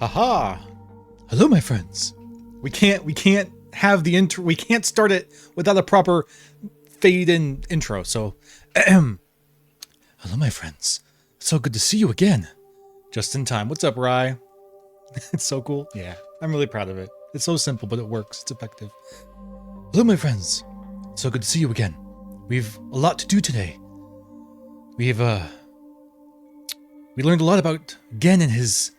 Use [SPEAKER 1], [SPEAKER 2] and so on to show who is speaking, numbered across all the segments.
[SPEAKER 1] Haha! Hello, my friends. We can't have the intro. We can't start it without a proper fade-in intro. So, hello, my friends. So good to see you again. Just in time. What's up, Rye? It's so cool. Yeah, I'm really proud of it. It's so simple, but it works. It's effective. Hello, my friends. So good to see you again. We've a lot to do today. We learned a lot about Gen and his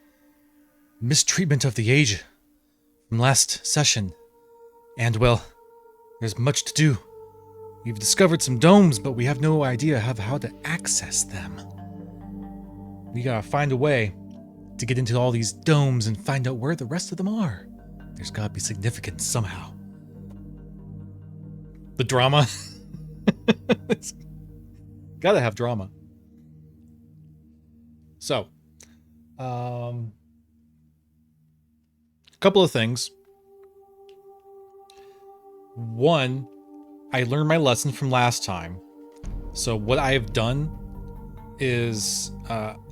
[SPEAKER 1] mistreatment of the age from last session. And, well, there's much to do. We've discovered some domes, but we have no idea how to access them. We gotta find a way to get into all these domes and find out where the rest of them are. There's gotta be significance somehow. The drama. It's gotta have drama. So, a couple of things. One, I learned my lesson from last time. So what I have done is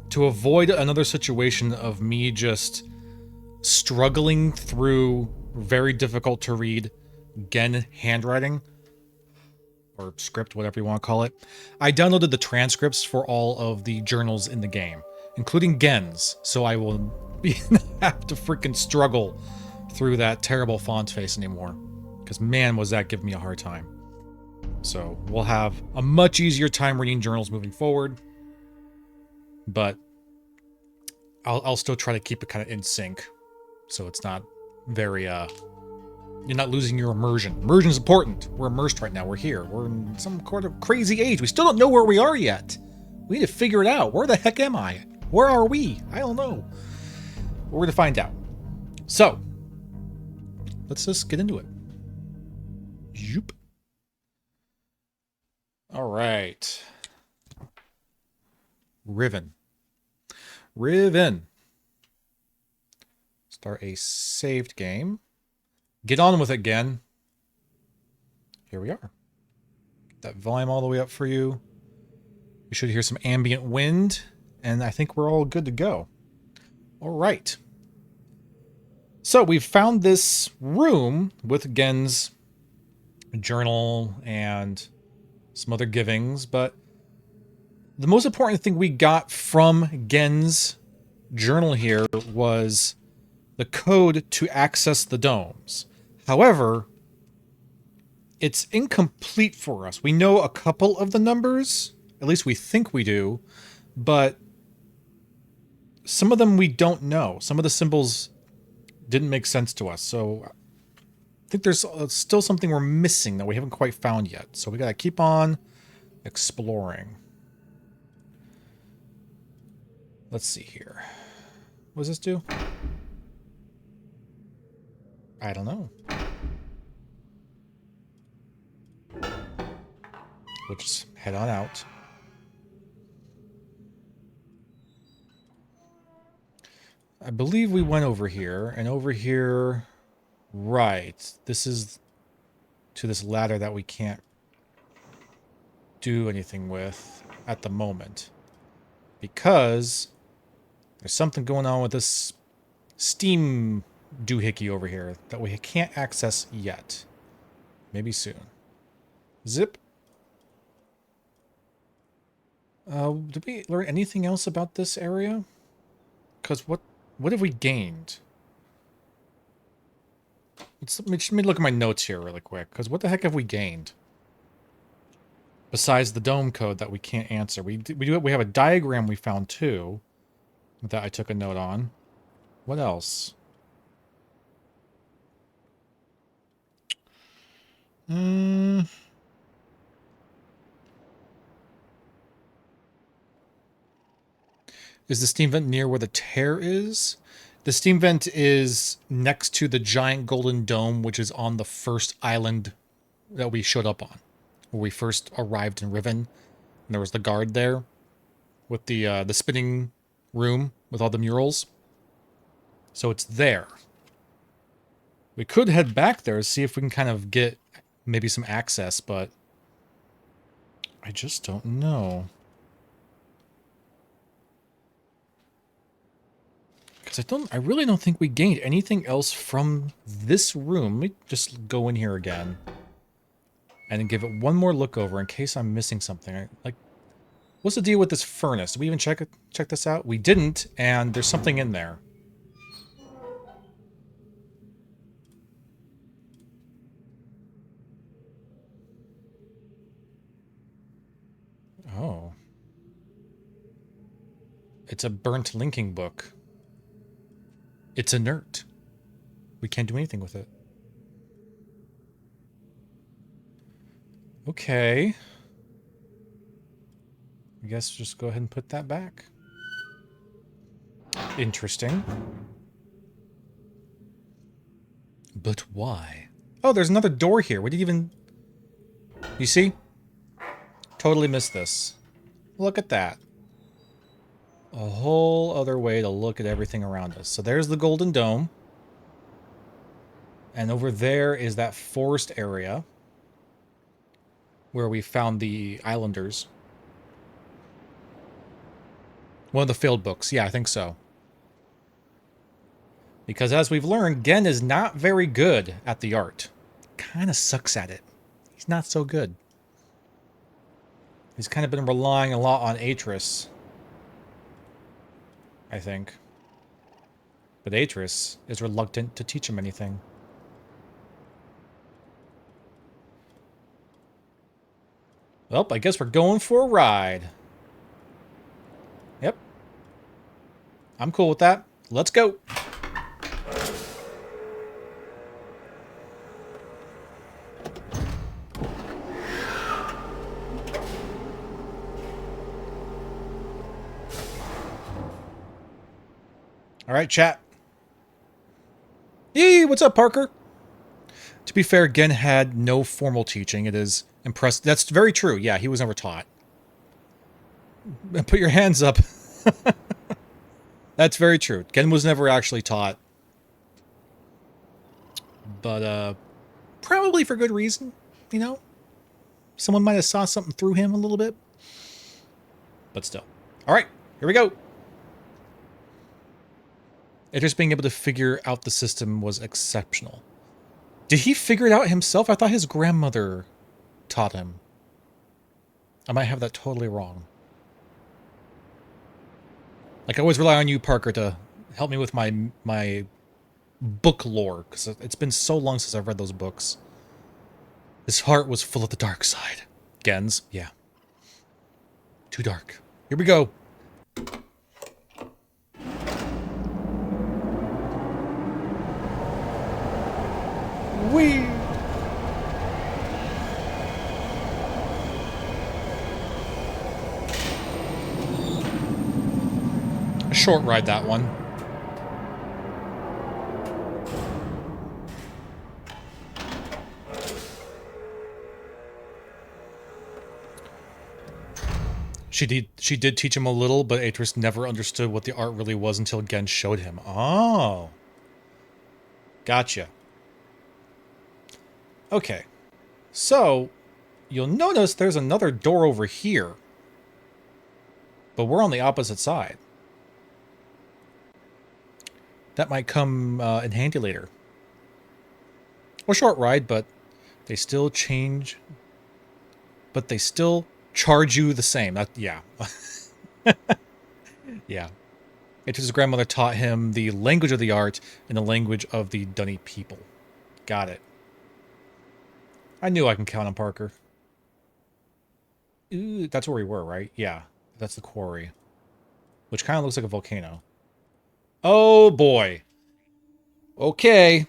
[SPEAKER 1] to avoid another situation of me just struggling through very difficult to read Gen handwriting or script, whatever you want to call it. I downloaded the transcripts for all of the journals in the game, including Gen's, so I will have to freaking struggle through that terrible font face anymore. Because man, was that giving me a hard time. So we'll have a much easier time reading journals moving forward. But I'll still try to keep it kind of in sync. So it's not very, you're not losing your immersion. Immersion is important. We're immersed right now. We're here. We're in some kind of crazy age. We still don't know where we are yet. We need to figure it out. Where the heck am I? Where are we? I don't know. We're going to find out. So, let's just get into it. Yoop. All right. Riven. Start a saved game. Get on with it again. Here we are. Get that volume all the way up for you. You should hear some ambient wind, and I think we're all good to go. All right. So we've found this room with Gen's journal and some other givings, but the most important thing we got from Gen's journal here was the code to access the domes. However, it's incomplete for us. We know a couple of the numbers, at least we think we do, but some of them we don't know. Some of the symbols didn't make sense to us, so I think there's still something we're missing that we haven't quite found yet. So we gotta keep on exploring. Let's see here. What does this do? I don't know. We'll just head on out. I believe we went over here, and over here... Right. This is to this ladder that we can't do anything with at the moment. Because there's something going on with this steam doohickey over here that we can't access yet. Maybe soon. Zip. Did we learn anything else about this area? Because what have we gained? Let me look at my notes here really quick, because what the heck have we gained? Besides the dome code that we can't answer. We have a diagram we found too, that I took a note on. What else? Is the steam vent near where the tear is? The steam vent is next to the giant golden dome, which is on the first island that we showed up on. Where we first arrived in Riven. And there was the guard there with the spinning room with all the murals. So it's there. We could head back there to see if we can kind of get maybe some access, but I just don't know. Because I really don't think we gained anything else from this room. Let me just go in here again. And then give it one more look over in case I'm missing something. Like, what's the deal with this furnace? Did we even check this out? We didn't, and there's something in there. Oh. It's a burnt linking book. It's inert. We can't do anything with it. Okay. I guess just go ahead and put that back. Interesting. But why? Oh, there's another door here. We didn't even... You see? Totally missed this. Look at that. A whole other way to look at everything around us. So there's the Golden Dome. And over there is that forest area where we found the Islanders. One of the failed books. Yeah, I think so. Because as we've learned, Gen is not very good at the art. Kind of sucks at it. He's not so good. He's kind of been relying a lot on Atris, I think. But Atris is reluctant to teach him anything. Well, I guess we're going for a ride. Yep. I'm cool with that. Let's go. All right, chat. Yee, what's up, Parker? To be fair, Gen had no formal teaching. It is impressive. That's very true. Yeah, he was never taught. Put your hands up. That's very true. Gen was never actually taught. But, probably for good reason, you know? Someone might have saw something through him a little bit. But still. All right, here we go. Just being able to figure out the system was exceptional. Did he figure it out himself? I thought his grandmother taught him. I might have that totally wrong. Like, I always rely on you, Parker, to help me with my book lore, because it's been so long since I've read those books. His heart was full of the dark side. Gen's, yeah. Too dark. Here we go. Whee! A short ride, that one. She did teach him a little, but Atris never understood what the art really was until Gen showed him. Oh. Gotcha. Okay. So, you'll notice there's another door over here. But we're on the opposite side. That might come in handy later. Well, short ride, but they still change. But they still charge you the same. Yeah. Yeah. His grandmother taught him the language of the art and the language of the Dunny people. Got it. I knew I can count on Parker. Ooh, that's where we were, right? Yeah, that's the quarry. Which kind of looks like a volcano. Oh, boy. Okay.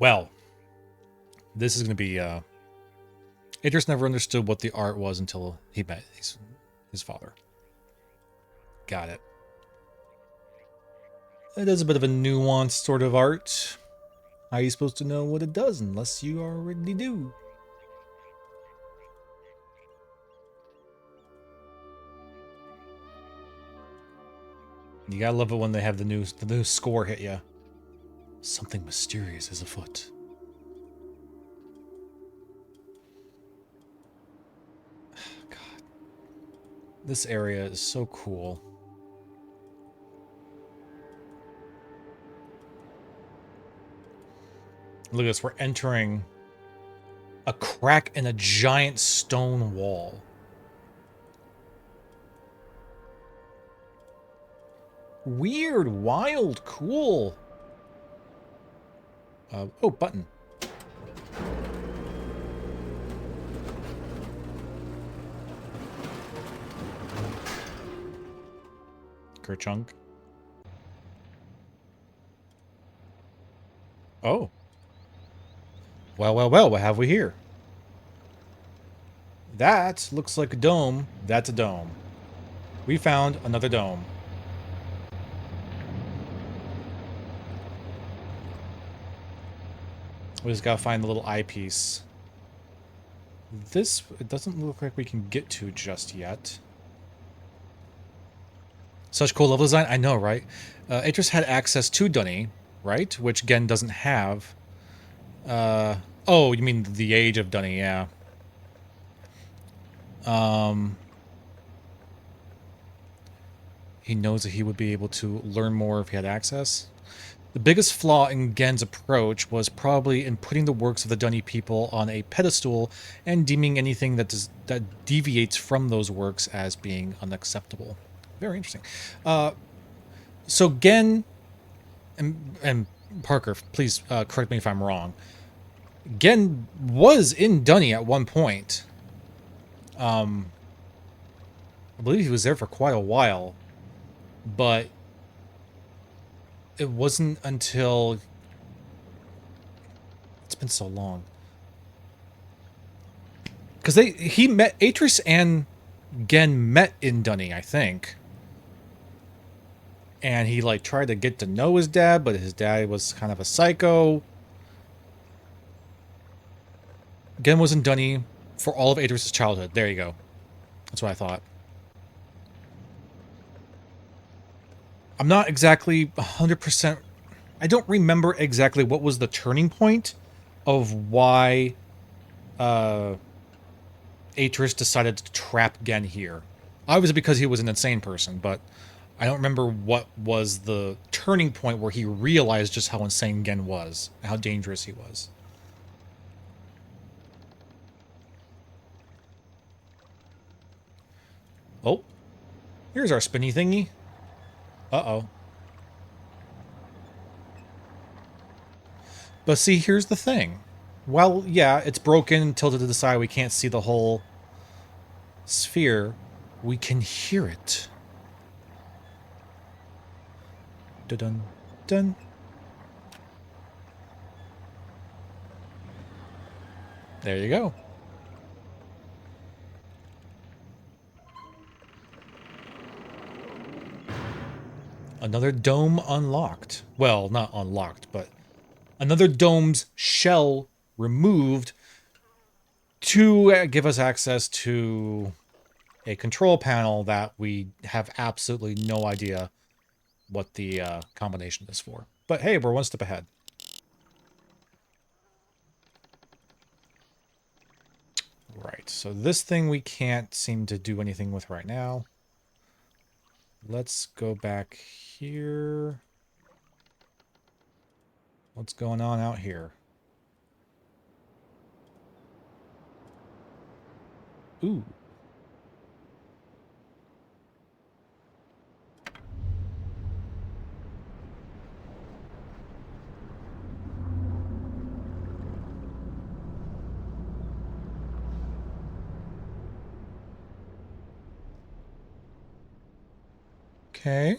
[SPEAKER 1] Well, this is going to be... Idris never understood what the art was until he met his father. Got it. It is a bit of a nuanced sort of art. How are you supposed to know what it does unless you already do? You gotta love it when they have the new score hit you. Something mysterious is afoot. This area is so cool. Look at this, we're entering a crack in a giant stone wall. Weird, wild, cool. Oh, button. Kerchunk. Oh. Well, well, well, what have we here? That looks like a dome. That's a dome. We found another dome. We just gotta find the little eyepiece. This, it doesn't look like we can get to just yet. Such cool level design. I know, right? Atris had access to Dunny, right? Which Gen doesn't have. Oh, you mean the age of Dunny, yeah. He knows that he would be able to learn more if he had access. The biggest flaw in Gen's approach was probably in putting the works of the Dunny people on a pedestal and deeming anything that deviates from those works as being unacceptable. Very interesting. So Gen and Parker, please correct me if I'm wrong. Gen was in Dunny at one point. I believe he was there for quite a while, but it wasn't until... It's been so long. Because he met... Atris and Gen met in Dunny, I think. And he, like, tried to get to know his dad, but his dad was kind of a psycho. Gen was in Dunny for all of Atris' childhood. There you go. That's what I thought. I'm not exactly 100%... I don't remember exactly what was the turning point of why Atris decided to trap Gen here. Obviously because he was an insane person, but I don't remember what was the turning point where he realized just how insane Gen was, how dangerous he was. Oh, here's our spinny thingy. Uh-oh. But see, here's the thing. Well, yeah, it's broken, tilted to the side, we can't see the whole sphere. We can hear it. Dun dun. There you go. Another dome unlocked. Well, not unlocked, but another dome's shell removed to give us access to a control panel that we have absolutely no idea what the combination is for. But hey, we're one step ahead. Right, so this thing we can't seem to do anything with right now. Let's go back here. What's going on out here? Ooh. Okay.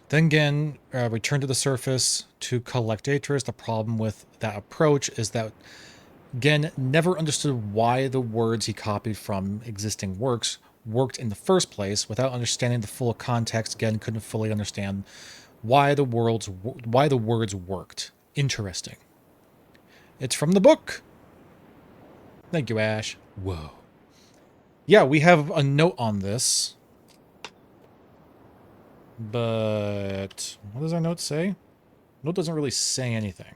[SPEAKER 1] Then again, return to the surface to collect Atris. The problem with that approach is that Gen never understood why the words he copied from existing works worked in the first place. Without understanding the full context, Gen couldn't fully understand why the words worked. Interesting. It's from the book. Thank you, Ash. Whoa. Yeah, we have a note on this. But what does our note say? Note doesn't really say anything.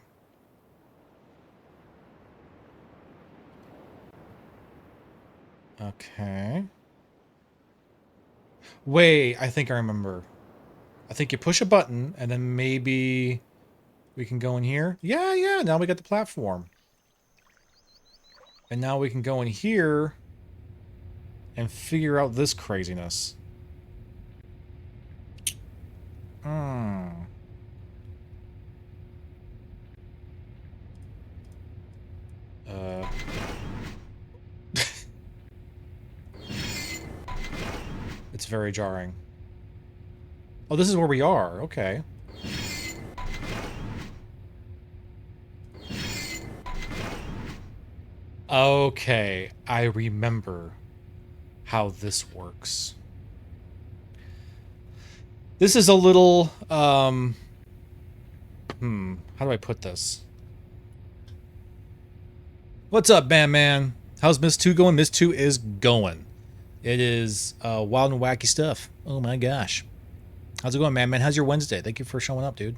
[SPEAKER 1] Okay. Wait, I think I remember. I think you push a button, and then maybe we can go in here. Yeah, yeah, now we got the platform. And now we can go in here and figure out this craziness. Hmm. It's very jarring. Oh, this is where we are. Okay. Okay, I remember how this works. This is a little, how do I put this? What's up, man? How's Myst 2 going? Myst 2 is going. It is wild and wacky stuff. Oh my gosh. How's it going, man? How's your Wednesday? Thank you for showing up, dude.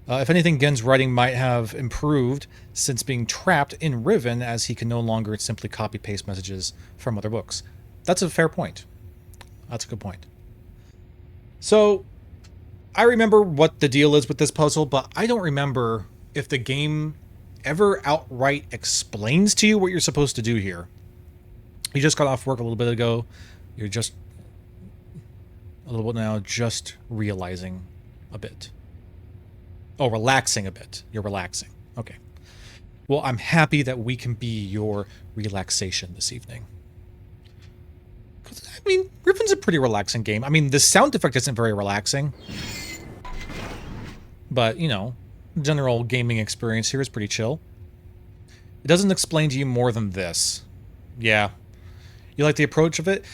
[SPEAKER 1] If anything, Gen's writing might have improved since being trapped in Riven, as he can no longer simply copy-paste messages from other books. That's a fair point. That's a good point. So, I remember what the deal is with this puzzle, but I don't remember if the game ever outright explains to you what you're supposed to do here. You just got off work a little bit ago. You're just a little bit now, just realizing a bit. Oh, relaxing a bit. You're relaxing. Okay. Well, I'm happy that we can be your relaxation this evening. I mean, Riven's a pretty relaxing game. I mean, the sound effect isn't very relaxing. But, you know, general gaming experience here is pretty chill. It doesn't explain to you more than this. Yeah. You like the approach of it?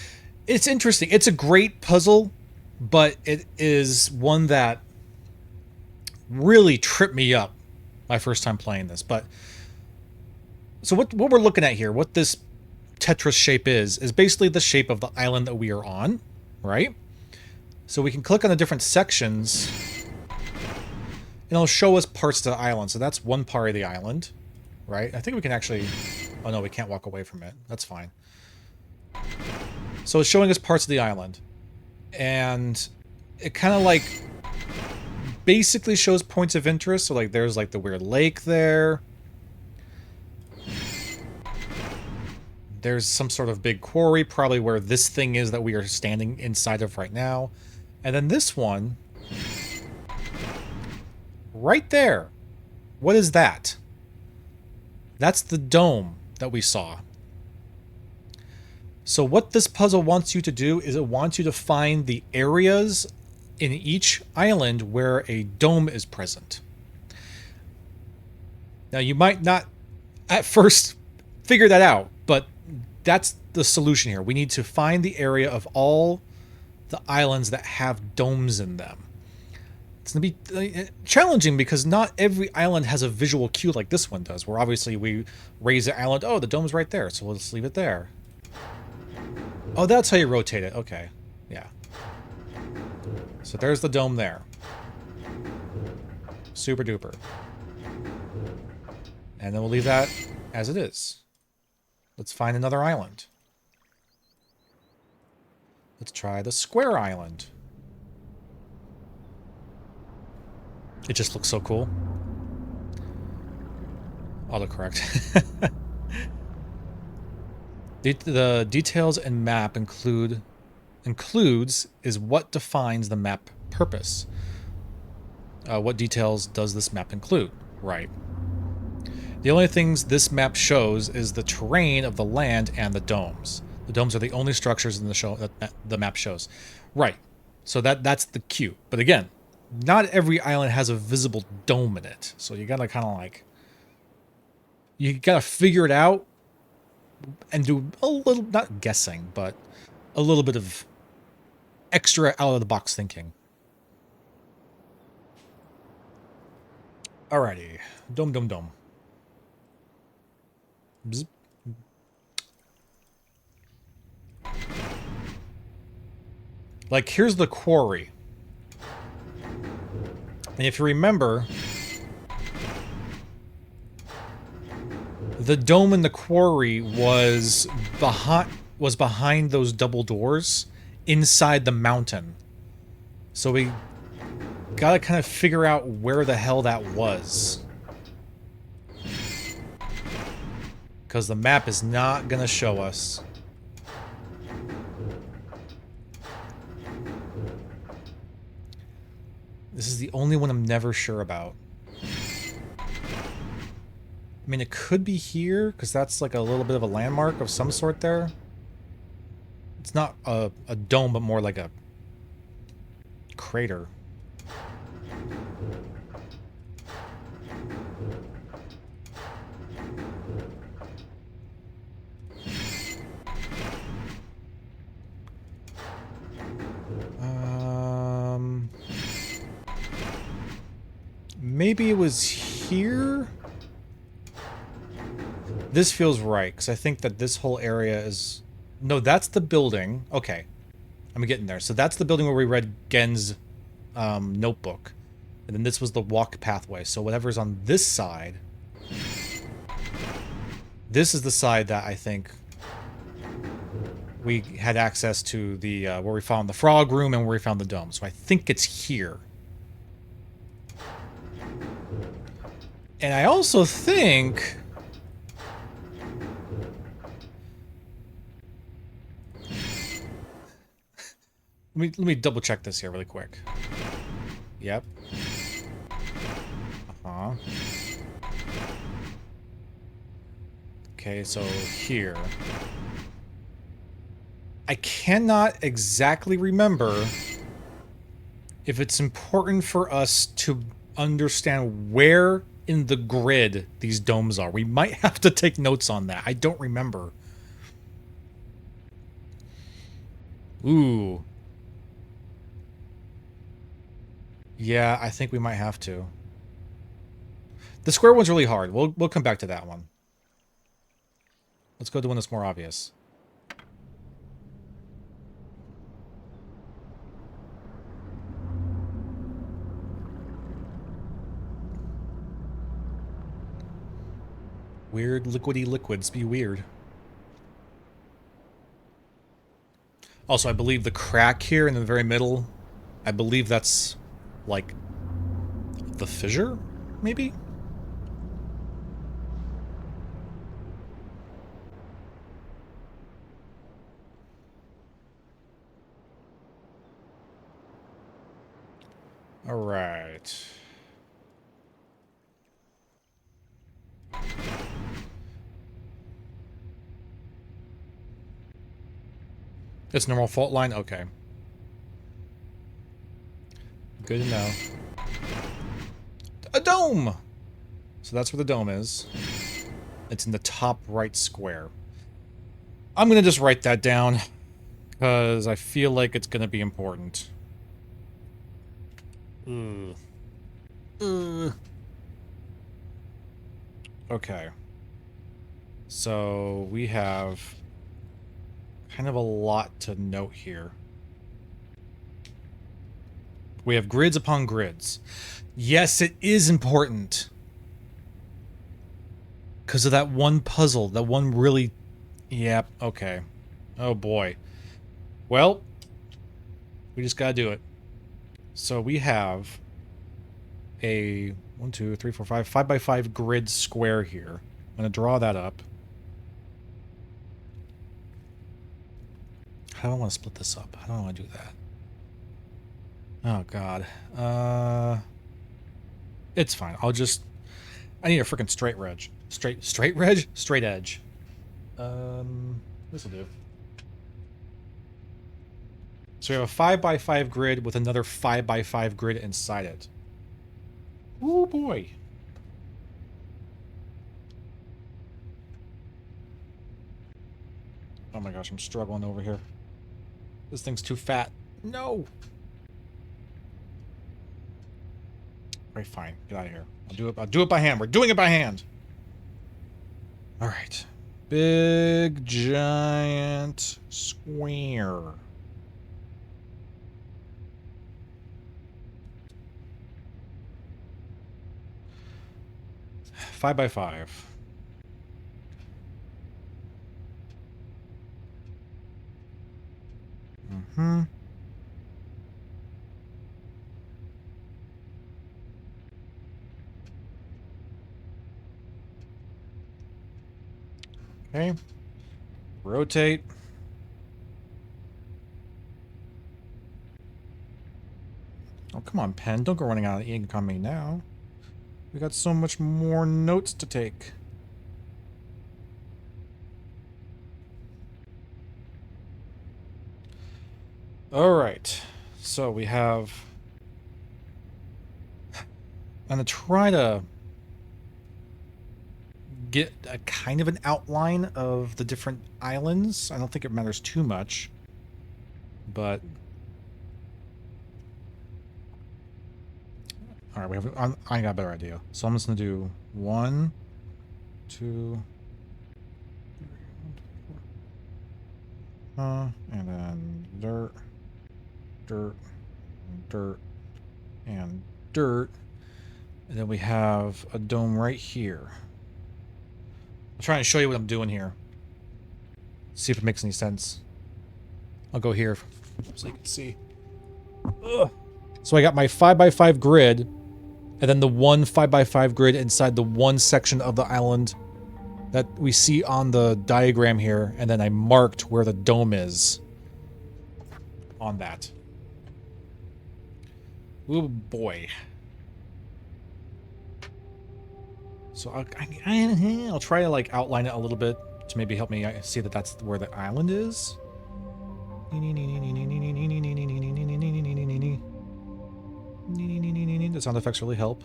[SPEAKER 1] It's interesting. It's a great puzzle, but it is one that really tripped me up my first time playing this. But so what we're looking at here, what this Tetris shape is basically the shape of the island that we are on, right? So we can click on the different sections and it'll show us parts of the island. So that's one part of the island, right? I think we can actually, oh no, we can't walk away from it. That's fine. So it's showing us parts of the island, and it kind of like basically shows points of interest. So like there's like the weird lake there. There's some sort of big quarry, probably where this thing is that we are standing inside of right now. And then this one, right there. What is that? That's the dome that we saw. So what this puzzle wants you to do is it wants you to find the areas in each island where a dome is present. Now, you might not at first figure that out, but that's the solution here. We need to find the area of all the islands that have domes in them. It's going to be challenging because not every island has a visual cue like this one does, where obviously we raise the island. Oh, the dome's right there, so let's leave it there. Oh, that's how you rotate it. Okay. Yeah. So there's the dome there. Super duper. And then we'll leave that as it is. Let's find another island. Let's try the square island. It just looks so cool. Autocorrect. The details and map includes is what defines the map purpose. What details does this map include? Right. The only things this map shows is the terrain of the land and the domes. The domes are the only structures in the show that the map shows. Right. So that's the cue. But again, not every island has a visible dome in it. So you gotta kind of like, you gotta figure it out and do a little, not guessing, but a little bit of extra out of the box thinking. Alrighty. Dome. Bzz. Like, here's the quarry. And if you remember, the dome in the quarry was behind those double doors inside the mountain. So we gotta kind of figure out where the hell that was. Because the map is not gonna show us. This is the only one I'm never sure about. I mean, it could be here, because that's like a little bit of a landmark of some sort there. It's not a dome, but more like a crater. Maybe it was here? This feels right, because I think that this whole area is... No, that's the building. Okay. I'm getting there. So that's the building where we read Gen's notebook. And then this was the walk pathway. So whatever's on this side... This is the side that I think we had access to the where we found the frog room and where we found the dome. So I think it's here. And I also think... Let me double check this here really quick. Yep. Uh-huh. Okay, so here. I cannot exactly remember if it's important for us to understand where in the grid these domes are. We might have to take notes on that. I don't remember. Ooh. Yeah, I think we might have to. The square one's really hard. We'll come back to that one. Let's go to one that's more obvious. Weird liquidy liquids be weird. Also, I believe the crack here in the very middle, I believe that's like the fissure, maybe? All right. It's normal fault line? Okay. Good to know. A dome! So that's where the dome is. It's in the top right square. I'm gonna just write that down, because I feel like it's gonna be important. Okay. So we have kind of a lot to note here. We have grids upon grids. Yes, it is important. Because of that one puzzle. That one really... Yep, okay. Oh boy. Well, we just gotta do it. So we have a 1, 2, 3, 4, 5, 5x5 grid square here. I'm gonna draw that up. How do I want to split this up? How do I want to do that? Oh god. It's fine. I'll just... I need a freaking straight edge. Straight edge? Straight edge. This'll do. So we have a 5x5 grid with another 5x5 grid inside it. Ooh boy. Oh my gosh, I'm struggling over here. This thing's too fat. No! Alright, fine. Get out of here. I'll do it by hand. We're doing it by hand! Alright. Big, giant, square. 5 by 5. Mm-hmm. Okay. Rotate. Oh, come on, pen. Don't go running out of ink on me now. We got so much more notes to take. Alright. So we have... I'm going to try to get a kind of an outline of the different islands. I don't think it matters too much. But... Alright, we have... I got a better idea. So I'm just going to do 1, 2... and then dirt, dirt, dirt, and dirt. And then we have a dome right here. I'm trying to show you what I'm doing here. See if it makes any sense. I'll go here so you can see. Ugh. So I got my 5 by 5 grid, and then the one 5 by 5 grid inside the one section of the island that we see on the diagram here, and then I marked where the dome is on that. Oh boy. So I'll try to like outline it a little bit to maybe help me see that that's where the island is. The sound effects really help.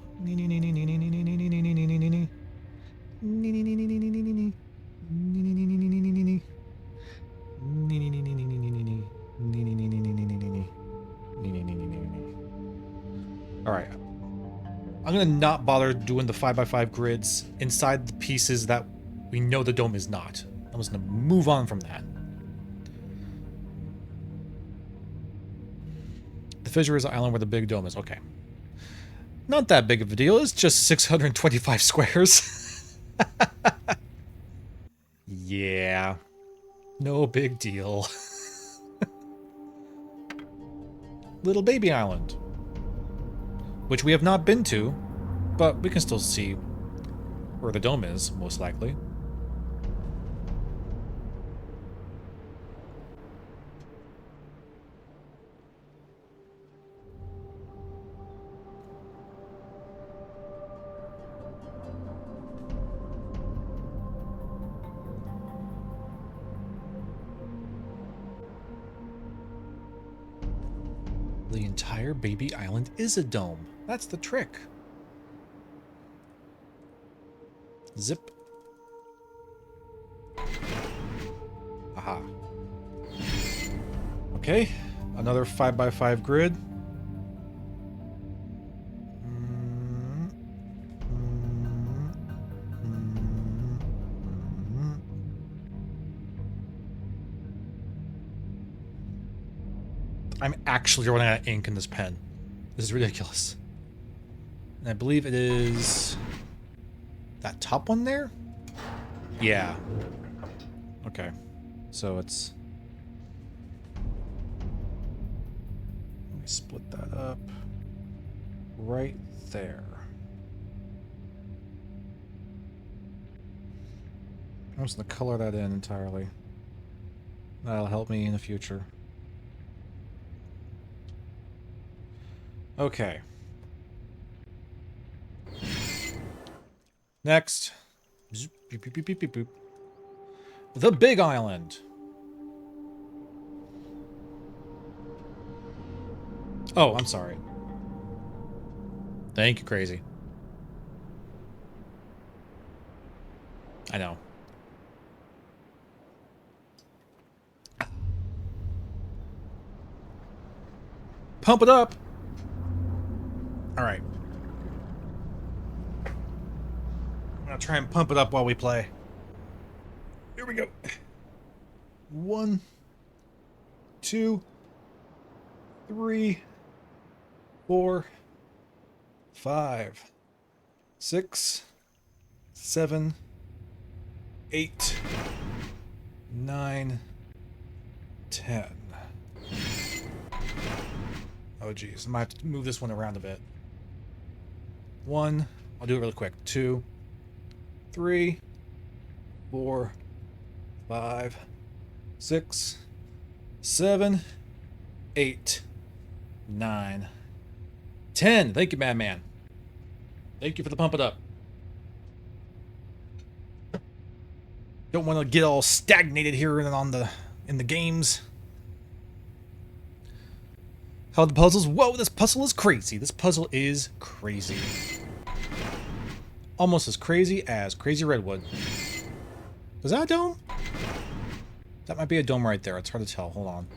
[SPEAKER 1] Alright. I'm gonna not bother doing the 5 by 5 grids inside the pieces that we know the dome is not. I'm just gonna move on from that. The fissure is the island where the big dome is. Okay. Not that big of a deal. It's just 625 squares. Yeah. No big deal. Little baby island. Which we have not been to, but we can still see where the dome is, most likely. The entire baby island is a dome. That's the trick. Zip. Aha. Okay, another 5 by 5 grid. I'm actually running out of ink in this pen. This is ridiculous. And I believe it is that top one there? Yeah. Okay. So it's... Let me split that up. Right there. I'm just going to color that in entirely. That'll help me in the future. Okay. Next. Beep, beep, beep, beep, beep, beep. The Big Island. Oh, I'm sorry. Thank you, Crazy. I know. Pump it up. All right. I'm gonna try and pump it up while we play. Here we go. 1, 2, 3, 4, 5, 6, 7, 8, 9, 10. Oh geez, I might have to move this one around a bit. 1, I'll do it really quick. 2, 3, 4, 5, 6, 7, 8, 9, 10. Thank you, Madman. Thank you for the pump it up. Don't want to get all stagnated here in the games. How the puzzles? Whoa, this puzzle is crazy. This puzzle is crazy. Almost as crazy as Crazy Redwood. Was that a dome? That might be a dome right there. It's hard to tell. Hold on.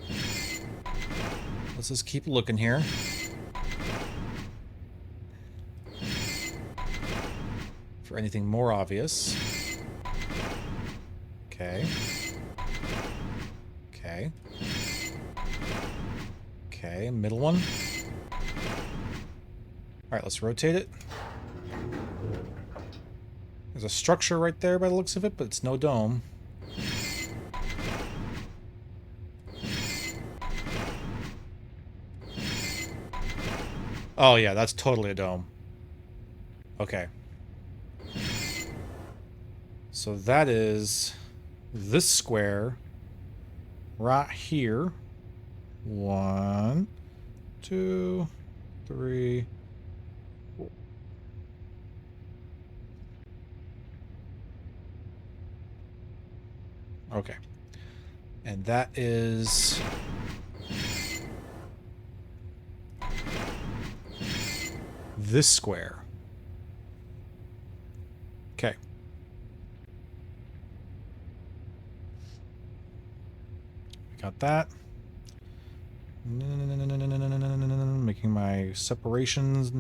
[SPEAKER 1] Let's just keep looking here. For anything more obvious. Okay. Okay. Okay, middle one. Alright, let's rotate it. There's a structure right there by the looks of it, but it's no dome. Oh yeah, that's totally a dome. Okay. So that is this square right here. 1, 2, 3, 4. Okay. And that is this square. Okay. Got that. Making my separations.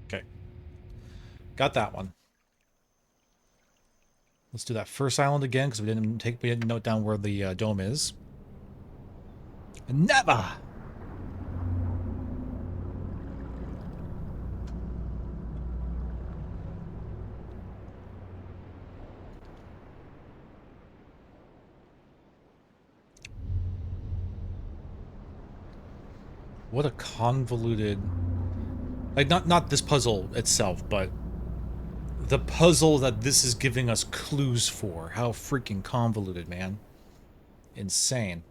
[SPEAKER 1] Okay. Got that one. Let's do that first island again because we didn't note down where the dome is. Never. What a convoluted... Like, not this puzzle itself, but the puzzle that this is giving us clues for. How freaking convoluted, man. Insane.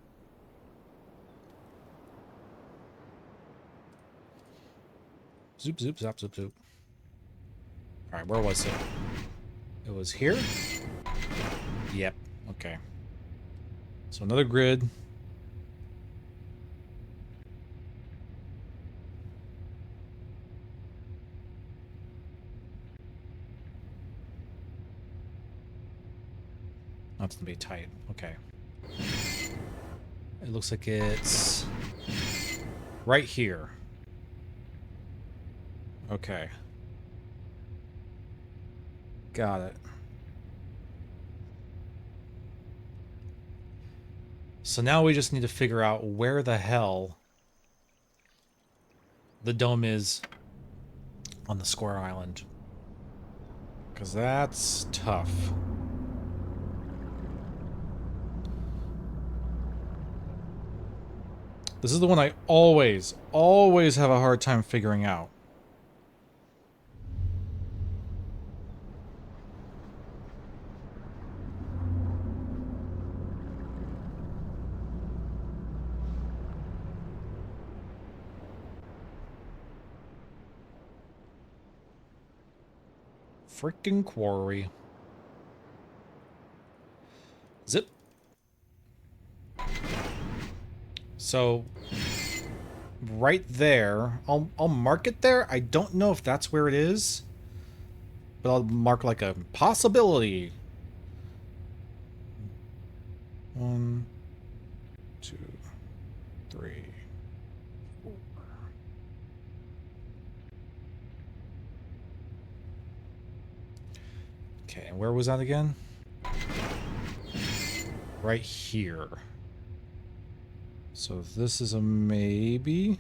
[SPEAKER 1] Zoop, zoop, zap, zoop, zoop. Alright, where was it? It was here? Yep, okay. So another grid. That's gonna be tight. Okay. It looks like it's right here. Okay. Got it. So now we just need to figure out where the hell the dome is on the square island. Because that's tough. This is the one I always have a hard time figuring out. Freaking quarry. Zip. So, right there, I'll mark it there. I don't know if that's where it is, but I'll mark like a possibility. 1, 2, 3, 4. Okay, and where was that again? Right here. So this is a maybe.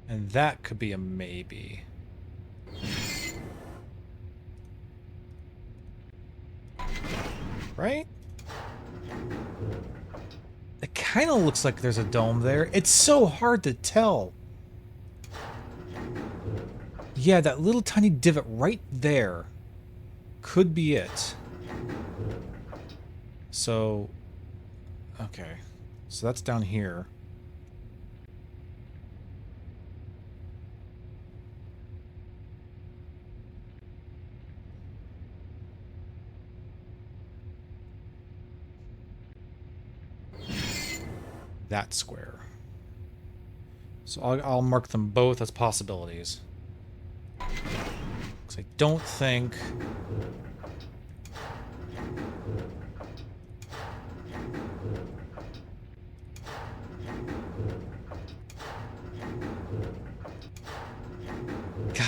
[SPEAKER 1] And that could be a maybe. Right? It kind of looks like there's a dome there. It's so hard to tell. Yeah, that little tiny divot right there could be it. So, okay. So that's down here. That square. So I'll mark them both as possibilities. Because I don't think... God.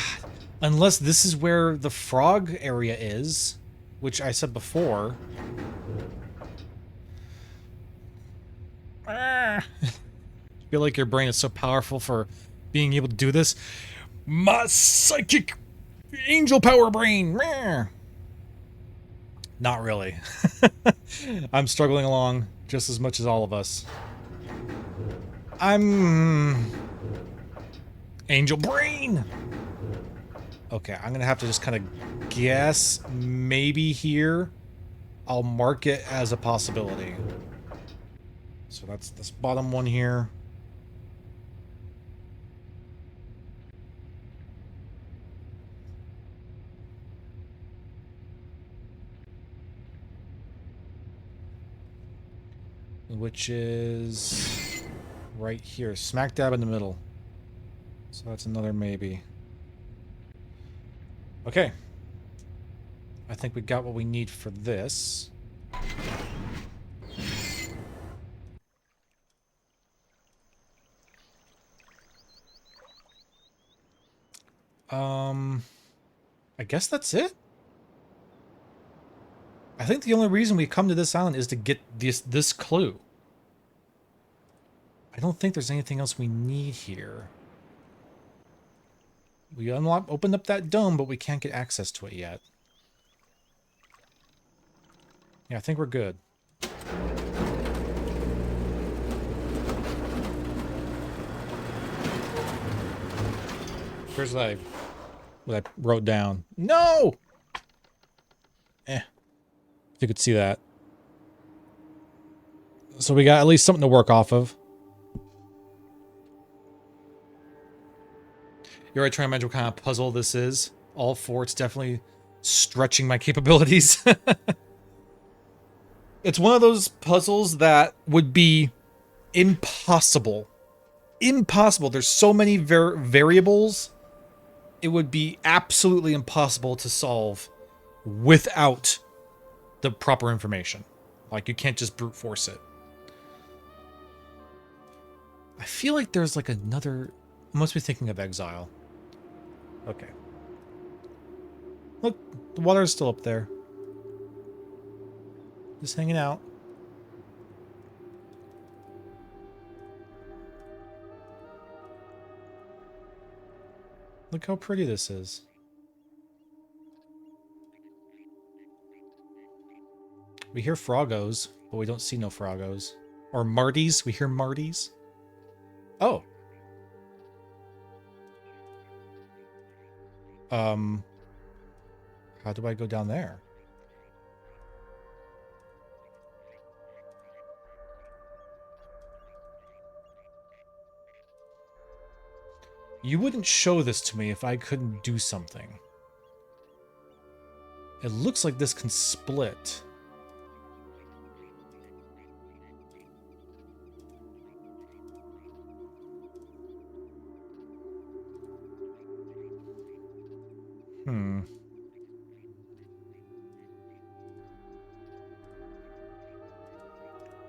[SPEAKER 1] Unless this is where the frog area is, which I said before. I feel like your brain is so powerful for being able to do this. My psychic angel power brain. Not really. I'm struggling along just as much as all of us. I'm... Angel brain! Okay, I'm gonna have to just kind of guess maybe here. I'll mark it as a possibility. So that's this bottom one here. Which is right here, smack dab in the middle. So that's another maybe. Okay. I think we got what we need for this. I guess that's it? I think the only reason we come to this island is to get this clue. I don't think there's anything else we need here. We opened up that dome, but we can't get access to it yet. Yeah, I think we're good. Here's what I wrote down. No! If you could see that. So we got at least something to work off of. You're right, trying to imagine what kind of puzzle this is. All four, it's definitely stretching my capabilities. It's one of those puzzles that would be impossible. Impossible. There's so many variables. It would be absolutely impossible to solve without the proper information. Like, you can't just brute force it. I feel like there's like another... I must be thinking of Exile. Okay. Look, the water is still up there. Just hanging out. Look how pretty this is. We hear Froggos, but we don't see no Froggos. Or Martys. We hear Martys. Oh. How do I go down there? You wouldn't show this to me if I couldn't do something. It looks like this can split.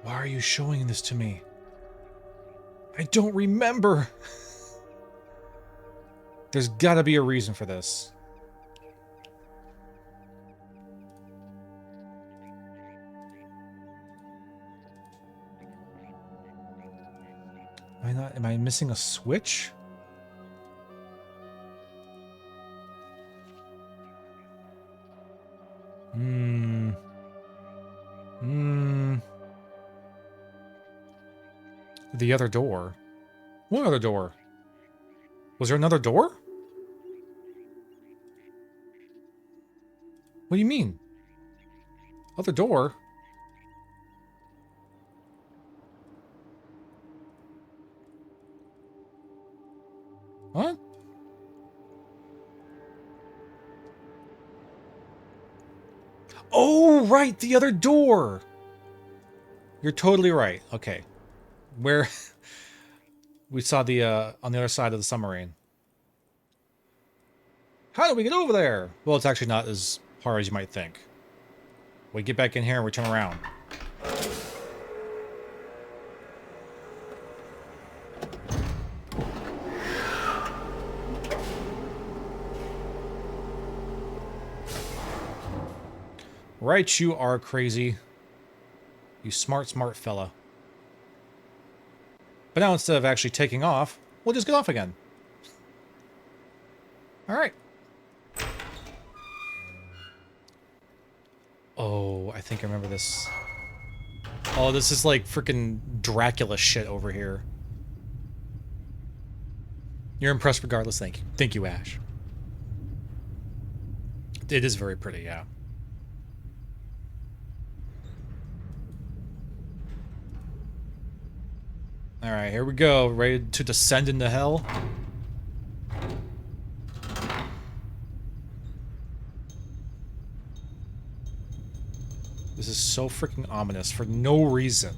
[SPEAKER 1] Why are you showing this to me? I don't remember. There's gotta be a reason for this. Am I missing a switch? The other door. What other door? Was there another door? What do you mean? Other door? What? Oh, right, the other door. You're totally right. Okay. Where we saw the on the other side of the submarine. How do we get over there? Well, it's actually not as hard as you might think. We get back in here and we turn around. Right, you are crazy. You smart fella. But now instead of actually taking off, we'll just get off again. Alright. Oh, I think I remember this. Oh, this is like freaking Dracula shit over here. You're impressed regardless, thank you. Thank you, Ash. It is very pretty, yeah. Alright, here we go. Ready to descend into hell? This is so freaking ominous for no reason.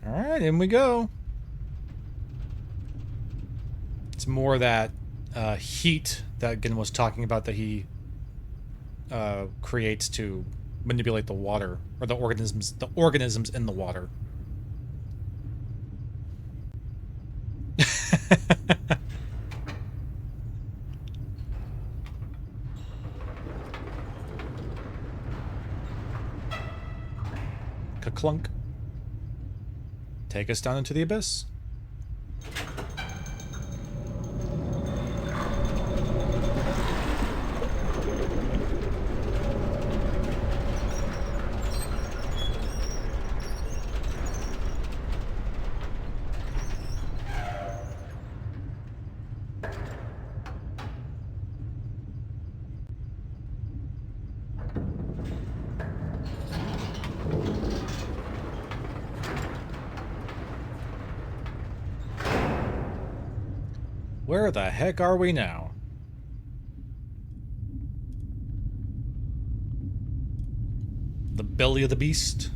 [SPEAKER 1] Alright, in we go. It's more that heat that Gin was talking about that he creates to manipulate the water, or the organisms in the water. Ka-clunk. Take us down into the abyss. Where the heck are we now? The belly of the beast?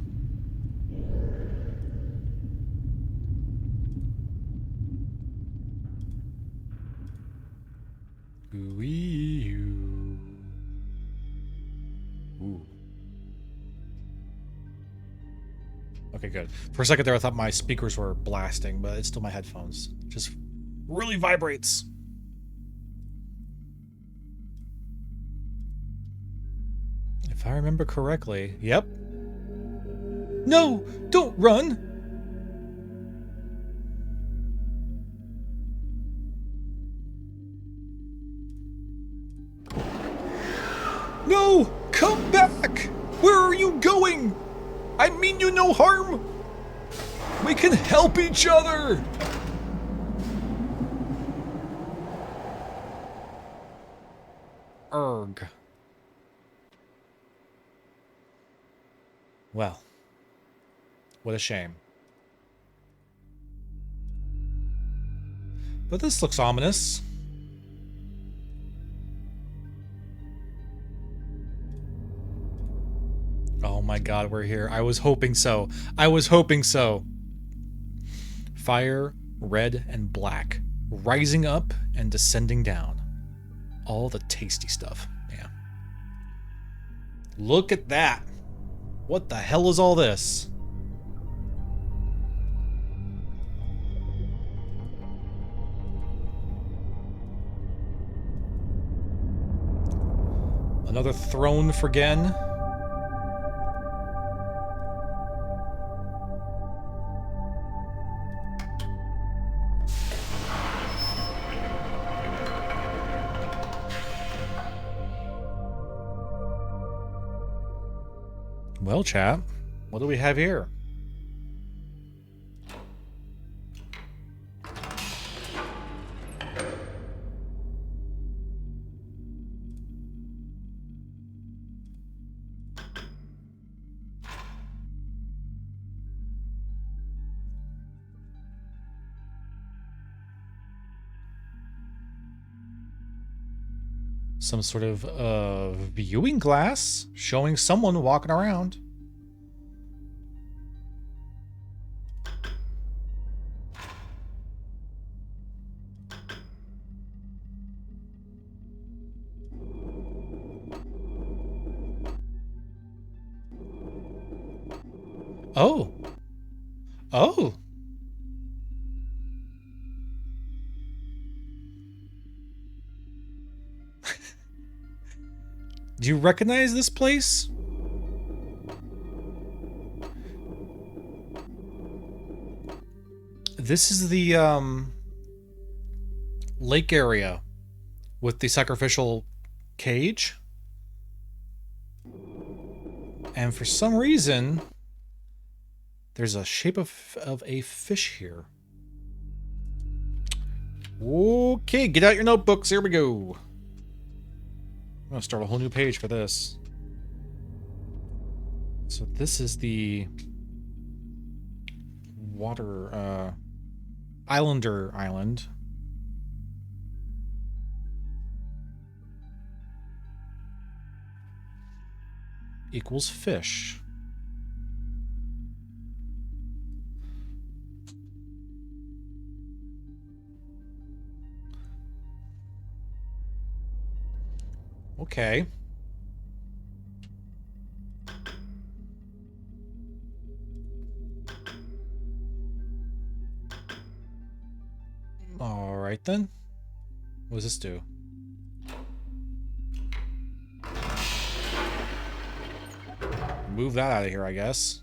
[SPEAKER 1] Ooh. Okay, good. For a second there I thought my speakers were blasting, but it's still my headphones. Just really vibrates. If I remember correctly, yep. No, don't run. No, come back. Where are you going? I mean you no harm. We can help each other. Erg. Well, what a shame. But this looks ominous. Oh my god, we're here. I was hoping so. I was hoping so. Fire, red, and black. Rising up and descending down. All the tasty stuff. Yeah. Look at that. What the hell is all this? Another throne for Gen. Well, chat, what do we have here? Some sort of viewing glass showing someone walking around. Oh. Oh. Do you recognize this place? This is the lake area with the sacrificial cage. And for some reason, there's a shape of a fish here. Okay, get out your notebooks. Here we go. I'm gonna start a whole new page for this. So this is the water Islander island. Equals fish. Okay. All right then. What does this do? Move that out of here, I guess.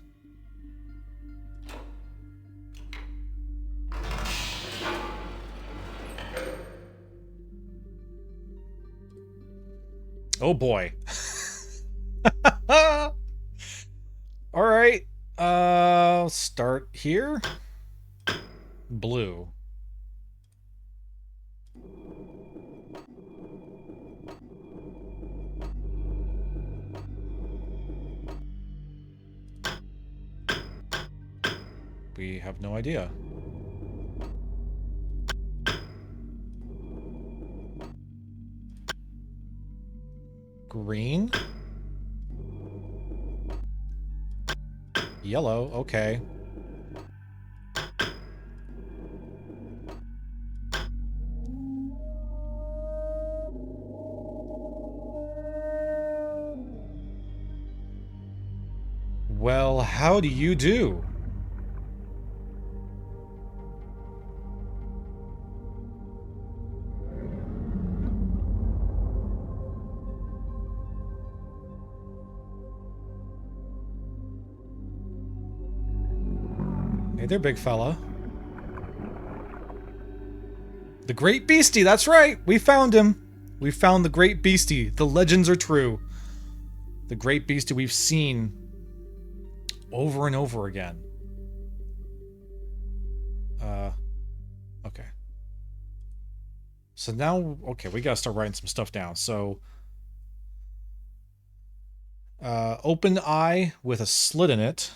[SPEAKER 1] Oh boy. All right. Start here. Blue. We have no idea. Green. Yellow, okay. Well, how do you do? Hey there, big fella. The Great Beastie, that's right! We found him! We found the Great Beastie. The legends are true. The Great Beastie we've seen over and over again. Okay. So now, okay, we gotta start writing some stuff down. So, open eye with a slit in it.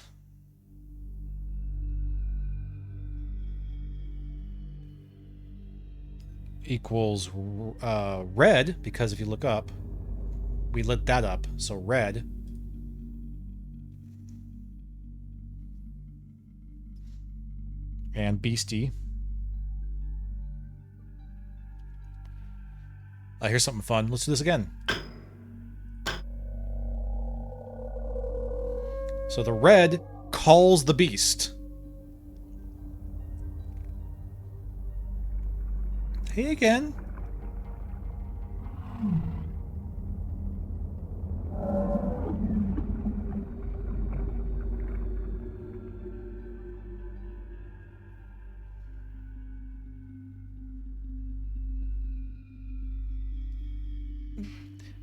[SPEAKER 1] Equals red, because if you look up, we lit that up, so red. And beastie. Here's something fun. Let's do this again. So the red calls the beast. Hey again.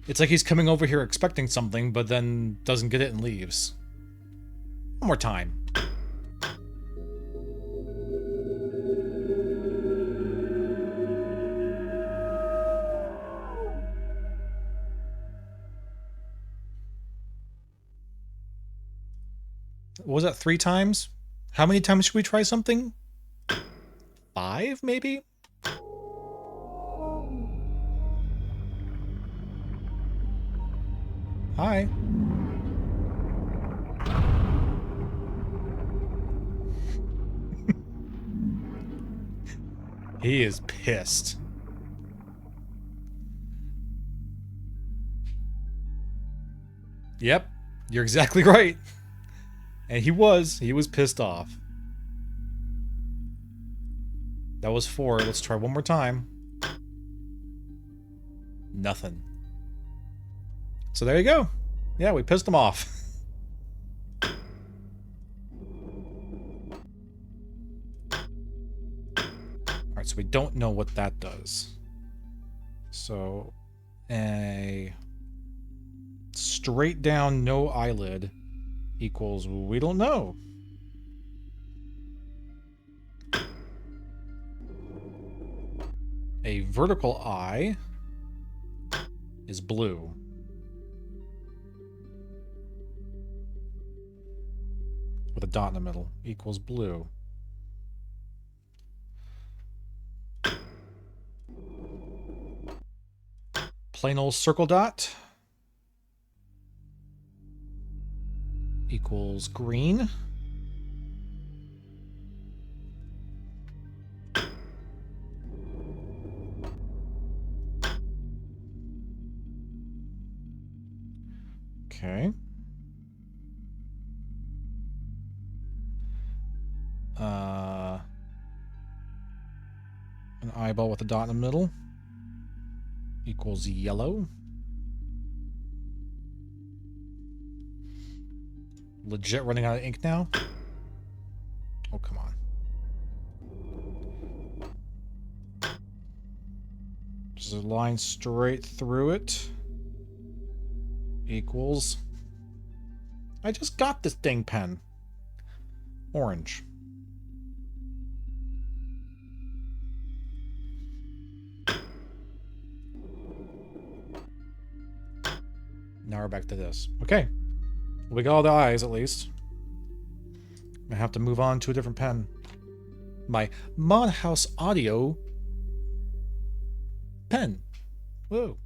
[SPEAKER 1] It's like he's coming over here expecting something, but then doesn't get it and leaves. One more time. What was that, 3 times? How many times should we try something? 5, maybe? Hi. He is pissed. Yep, you're exactly right. And he was pissed off. That was 4. Let's try one more time. Nothing. So there you go. Yeah, we pissed him off. Alright, so we don't know what that does. So, a straight down no eyelid equals we don't know. A vertical eye is blue. With a dot in the middle equals blue. Plain old circle dot equals green. Okay. An eyeball with a dot in the middle equals yellow. Legit running out of ink now? Oh, come on. Just a line straight through it equals... I just got this dang pen. Orange. Now we're back to this. Okay. We got all the eyes, at least. I have to move on to a different pen. My Mod House Audio pen. Whoa.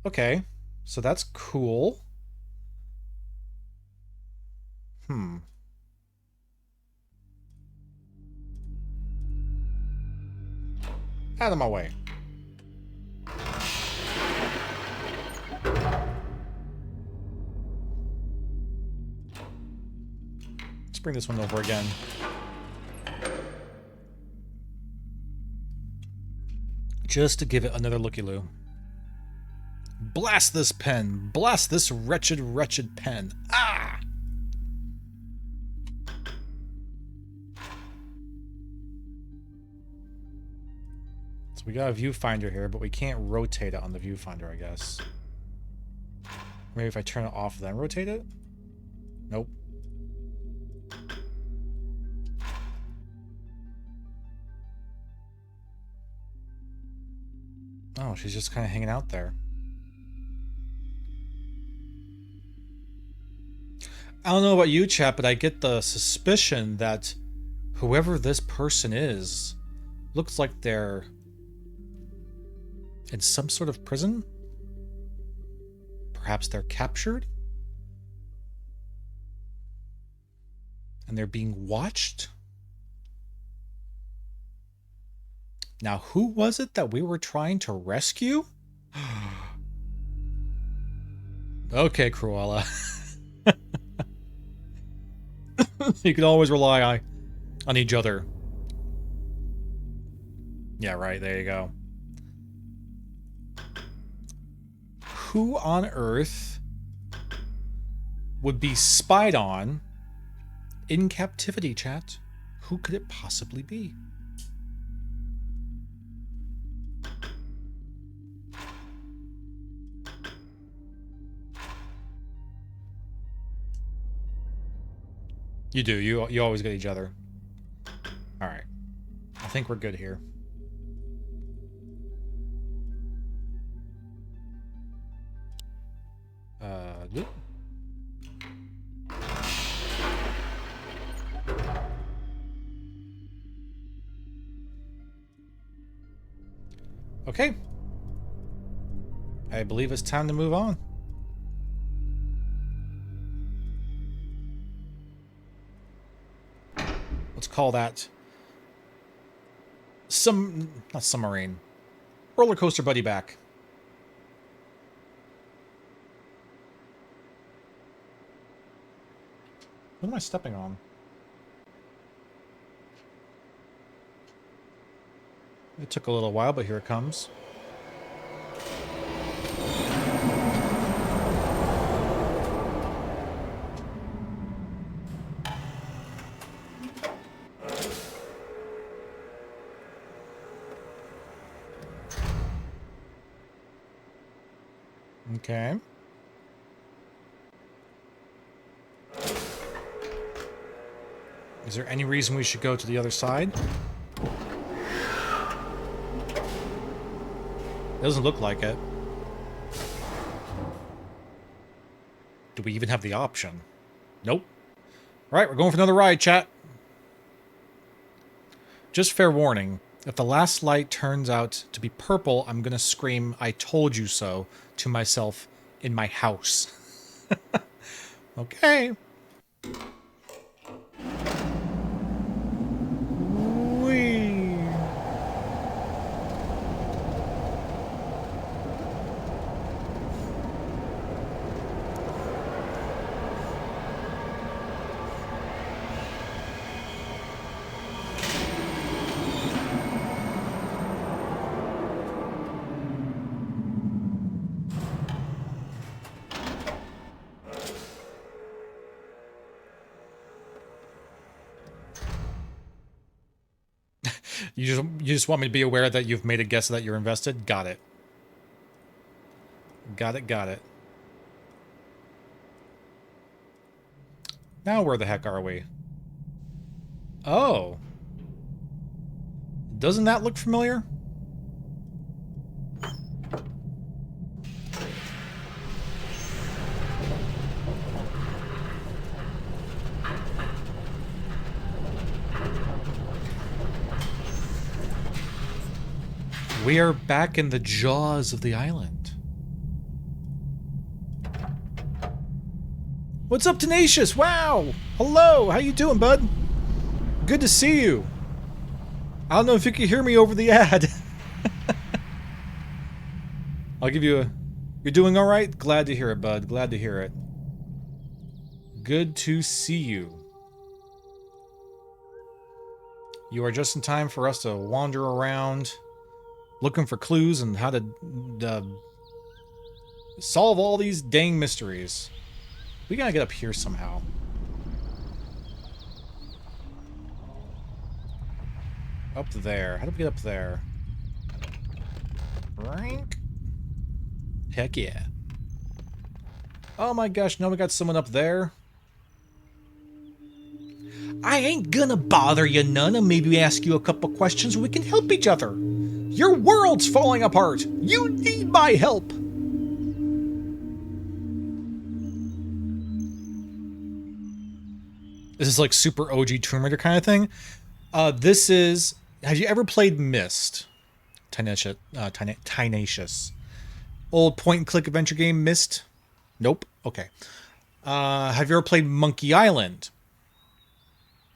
[SPEAKER 1] Okay. So that's cool. Out of my way. Let's bring this one over again. Just to give it another looky-loo. Blast this pen! Blast this wretched, wretched pen! Ah! So we got a viewfinder here, but we can't rotate it on the viewfinder, I guess. Maybe if I turn it off, then rotate it? Nope. Oh, she's just kind of hanging out there. I don't know about you, chat, but I get the suspicion that whoever this person is looks like they're in some sort of prison. Perhaps they're captured? And they're being watched? Now, who was it that we were trying to rescue? Okay, Cruella. You can always rely on each other. Yeah, right. There you go. Who on Earth would be spied on in captivity, chat? Who could it possibly be? You do. You always get each other. All right. I think we're good here. Good. Okay. I believe it's time to move on. Let's call that not submarine. Roller coaster buddy back. What am I stepping on? It took a little while, but here it comes. Okay. Is there any reason we should go to the other side? Doesn't look like it. Do we even have the option? Nope. Alright, we're going for another ride, chat. Just fair warning. If the last light turns out to be purple, I'm gonna scream, "I told you so," to myself in my house. Okay. Whee. You just want me to be aware that you've made a guess that you're invested? Got it. Got it. Now where the heck are we? Oh. Doesn't that look familiar? We are back in the jaws of the island. What's up, Tenacious? Wow! Hello! How you doing, bud? Good to see you. I don't know if you can hear me over the ad. I'll give you a... You're doing alright? Glad to hear it, bud. Glad to hear it. Good to see you. You are just in time for us to wander around looking for clues and how to solve all these dang mysteries. We gotta get up here somehow. Up there. How do we get up there? Rank? Heck yeah. Oh my gosh, now we got someone up there. I ain't gonna bother you none and maybe ask you a couple questions so we can help each other. Your world's falling apart. You need my help. This is like super OG Tomb Raider kind of thing. This is... Have you ever played Myst? Tenacious. Old point-and-click adventure game, Myst? Nope. Okay. Have you ever played Monkey Island?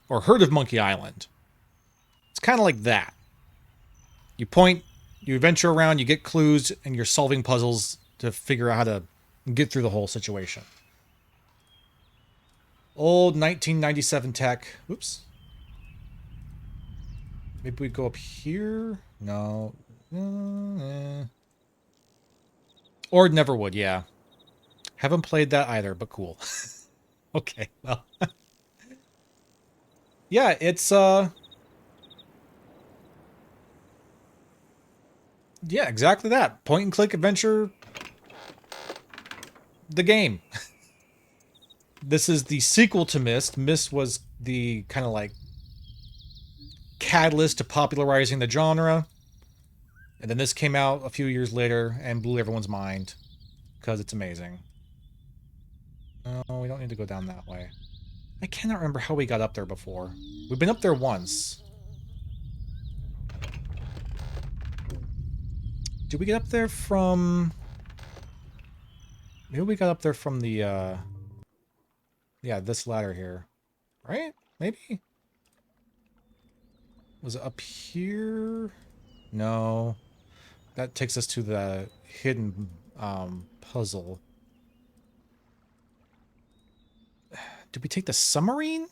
[SPEAKER 1] Or heard of Monkey Island? It's kind of like that. You point, you venture around, you get clues, and you're solving puzzles to figure out how to get through the whole situation. Old 1997 tech. Oops. Maybe we go up here? No. Or never would, yeah. Haven't played that either, but cool. Okay, well. Yeah, it's, yeah, exactly that. Point and click adventure. The game. This is the sequel to Myst. Myst was the kind of like catalyst to popularizing the genre. And then this came out a few years later and blew everyone's mind because it's amazing. No, we don't need to go down that way. I cannot remember how we got up there before. We've been up there once. Did we get up there from... Maybe we got up there from the, yeah, this ladder here. Right? Maybe? Was it up here? No. That takes us to the hidden puzzle. Did we take the submarine?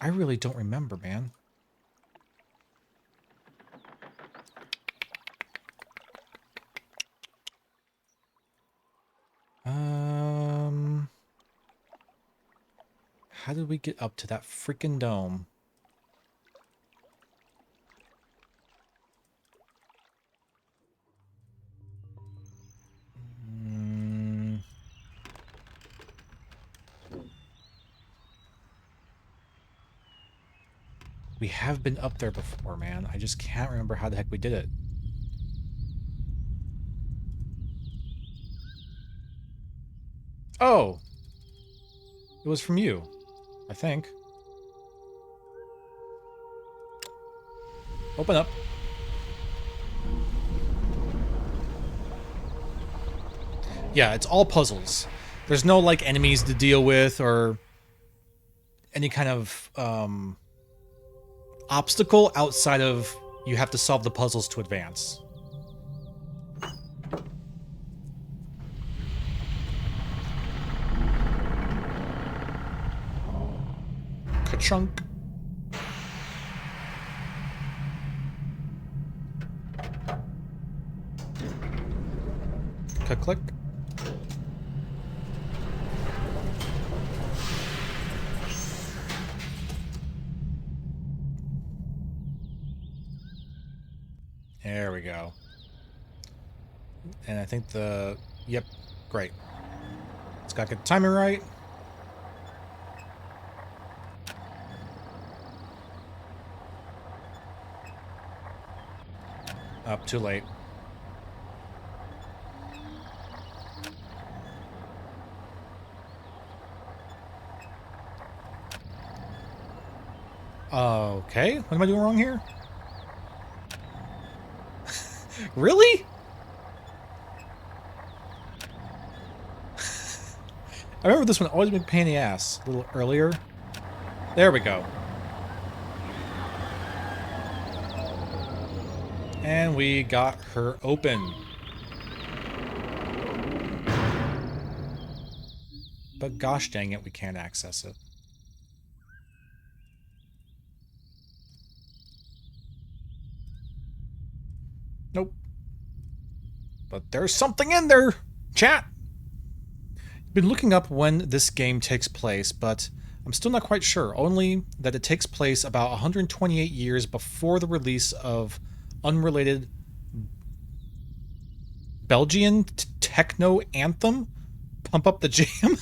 [SPEAKER 1] I really don't remember, man. How did we get up to that freaking dome? We have been up there before, man. I just can't remember how the heck we did it. Oh! It was from you, I think. Open up. Yeah, it's all puzzles. There's no, like, enemies to deal with or any kind of, obstacle outside of you have to solve the puzzles to advance. Ka-chunk. Ka-click. There we go. And I think the... Yep, great. It's got to get the timing right. Up, too late. Okay, what am I doing wrong here? Really? I remember this one always been a pain in the ass a little earlier. There we go. And we got her open. But gosh dang it, we can't access it. Nope. But there's something in there, chat! Been looking up when this game takes place, but I'm still not quite sure. Only that it takes place about 128 years before the release of unrelated Belgian techno anthem, Pump Up the Jam.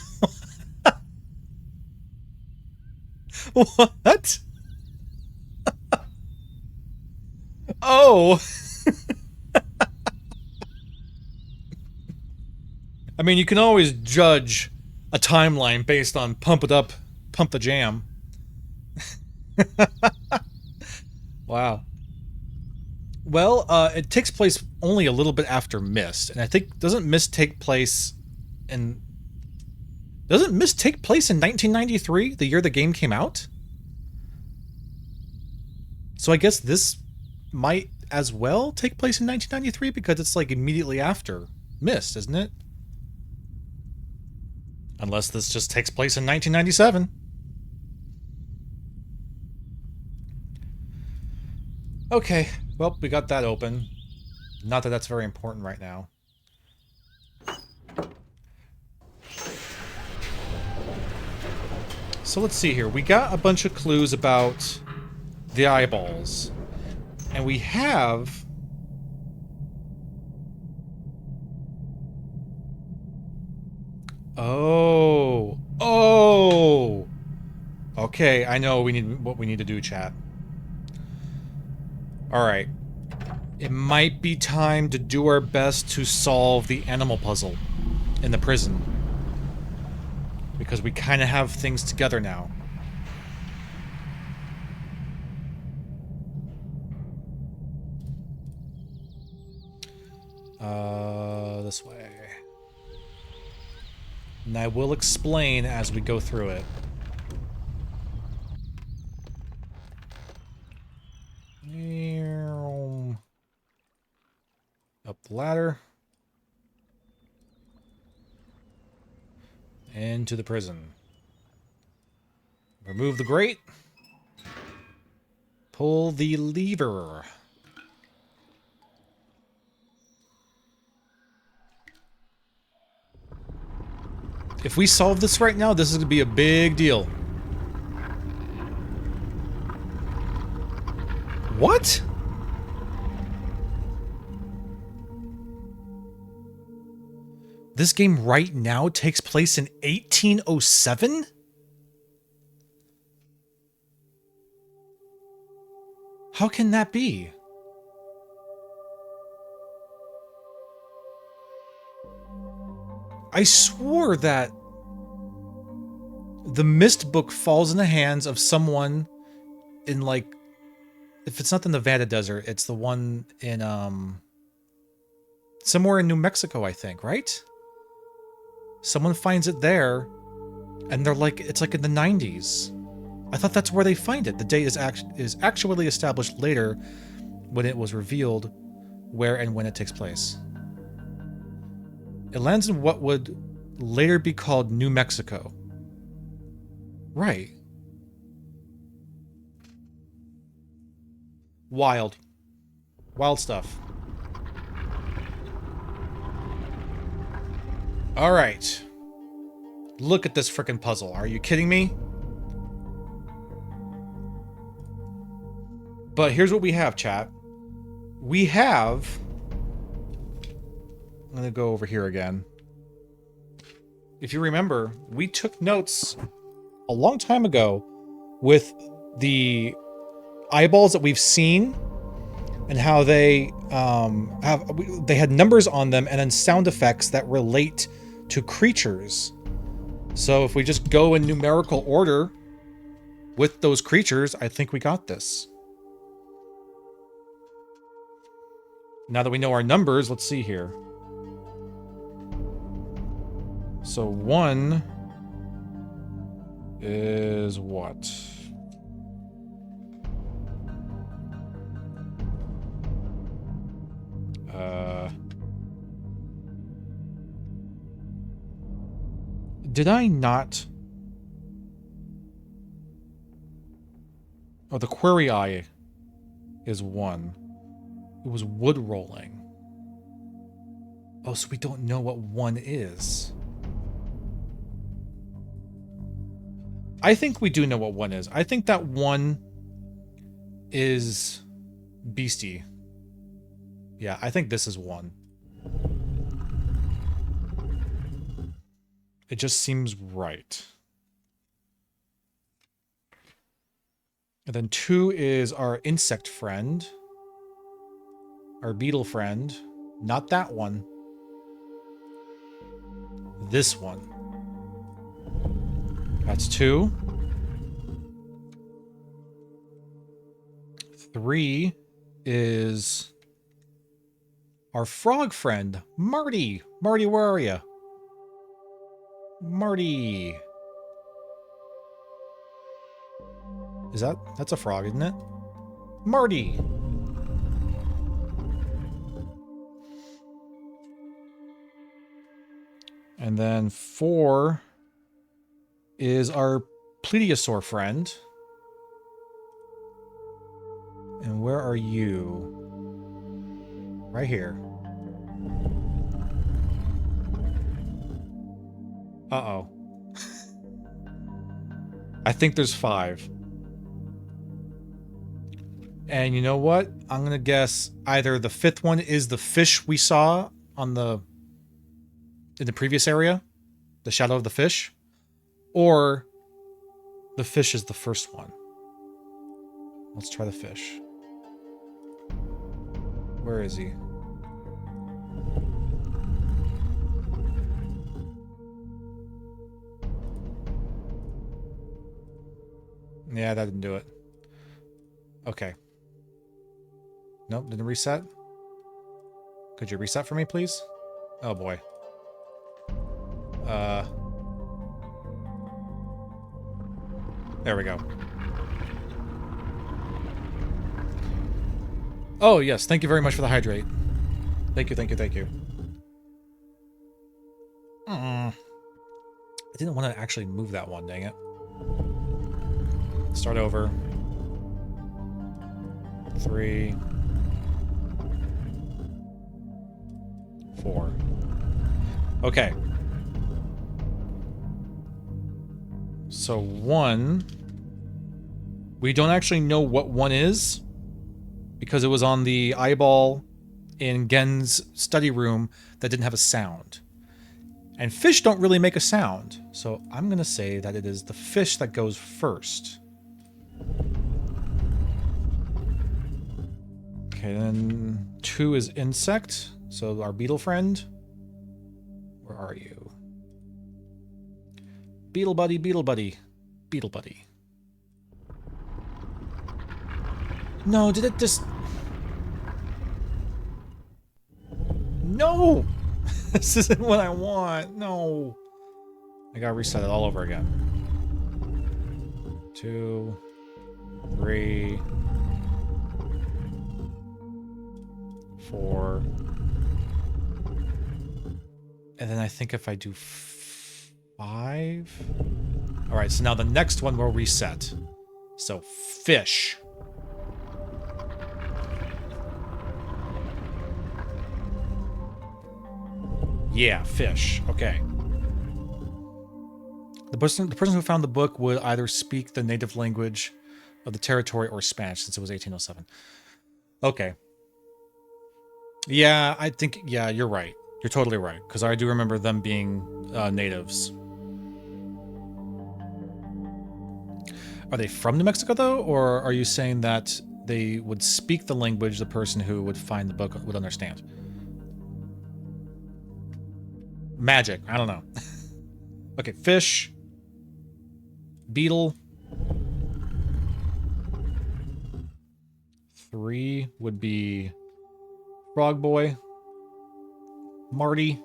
[SPEAKER 1] What? Oh. I mean, you can always judge a timeline based on Pump It Up, Pump the Jam. Wow. Well, it takes place only a little bit after Myst, and I think, doesn't Myst take place in 1993, the year the game came out? So I guess this might as well take place in 1993 because it's like immediately after Myst, isn't it? Unless this just takes place in 1997. Okay, well, we got that open. Not that that's very important right now. So let's see here. We got a bunch of clues about the eyeballs. And we have... Oh. Oh! Okay, I know what we need to do, chat. Alright. It might be time to do our best to solve the animal puzzle in the prison. Because we kind of have things together now. This way. And I will explain as we go through it. Up the ladder. Into the prison. Remove the grate. Pull the lever. If we solve this right now, this is going to be a big deal. What? This game right now takes place in 1807? How can that be? I swore that the Myst book falls in the hands of someone in, like, if it's not the Nevada desert, it's the one in, somewhere in New Mexico, I think, right? Someone finds it there, and they're like, it's like in the 90s. I thought that's where they find it. The date is actually established later when it was revealed where and when it takes place. It lands in what would later be called New Mexico. Right. Wild. Wild stuff. Alright. Look at this frickin' puzzle. Are you kidding me? But here's what we have, chat. We have... I'm gonna go over here again. If you remember, we took notes a long time ago with the eyeballs that we've seen and how they they had numbers on them and then sound effects that relate to creatures. So if we just go in numerical order with those creatures, I think we got this. Now that we know our numbers, let's see here. So 1 is what? Did I not? Oh, the query eye is 1. It was wood rolling. Oh, so we don't know what 1 is. I think we do know what 1 is. I think that 1 is beastie. Yeah, I think this is 1. It just seems right. And then 2 is our insect friend. Our beetle friend. Not that one. This one. That's 2. 3 is our frog friend, Marty. Marty, where are you? Marty. That's a frog, isn't it? Marty. And then 4 is our plesiosaur friend. And where are you? Right here. Uh-oh. I think there's 5. And you know what? I'm gonna guess either the 5th one is the fish we saw on in the previous area, the shadow of the fish, or the fish is the first one. Let's try the fish. Where is he? Yeah, that didn't do it. Okay. Nope, didn't reset. Could you reset for me, please? Oh boy. There we go. Oh, yes. Thank you very much for the hydrate. Thank you, thank you, thank you. I didn't want to actually move that one, dang it. Start over. 3, 4. Okay. So 1, we don't actually know what 1 is because it was on the eyeball in Gen's study room that didn't have a sound. And fish don't really make a sound. So I'm going to say that it is the fish that goes first. Okay, then 2 is insect. So our beetle friend. Where are you? Beetle buddy, beetle buddy, beetle buddy. No, did it just... No! This isn't what I want. No. I gotta reset it all over again. 2, 3, 4. And then I think if I do 5. All right, so now the next one will reset. So fish. Yeah, fish. Okay. The person who found the book would either speak the native language of the territory or Spanish, since it was 1807. Okay. Yeah, I think, yeah, you're right. You're totally right, because I do remember them being natives. Are they from New Mexico, though? Or are you saying that they would speak the language the person who would find the book would understand? Magic. I don't know. Okay, fish. Beetle. 3 would be Frog Boy. Marty.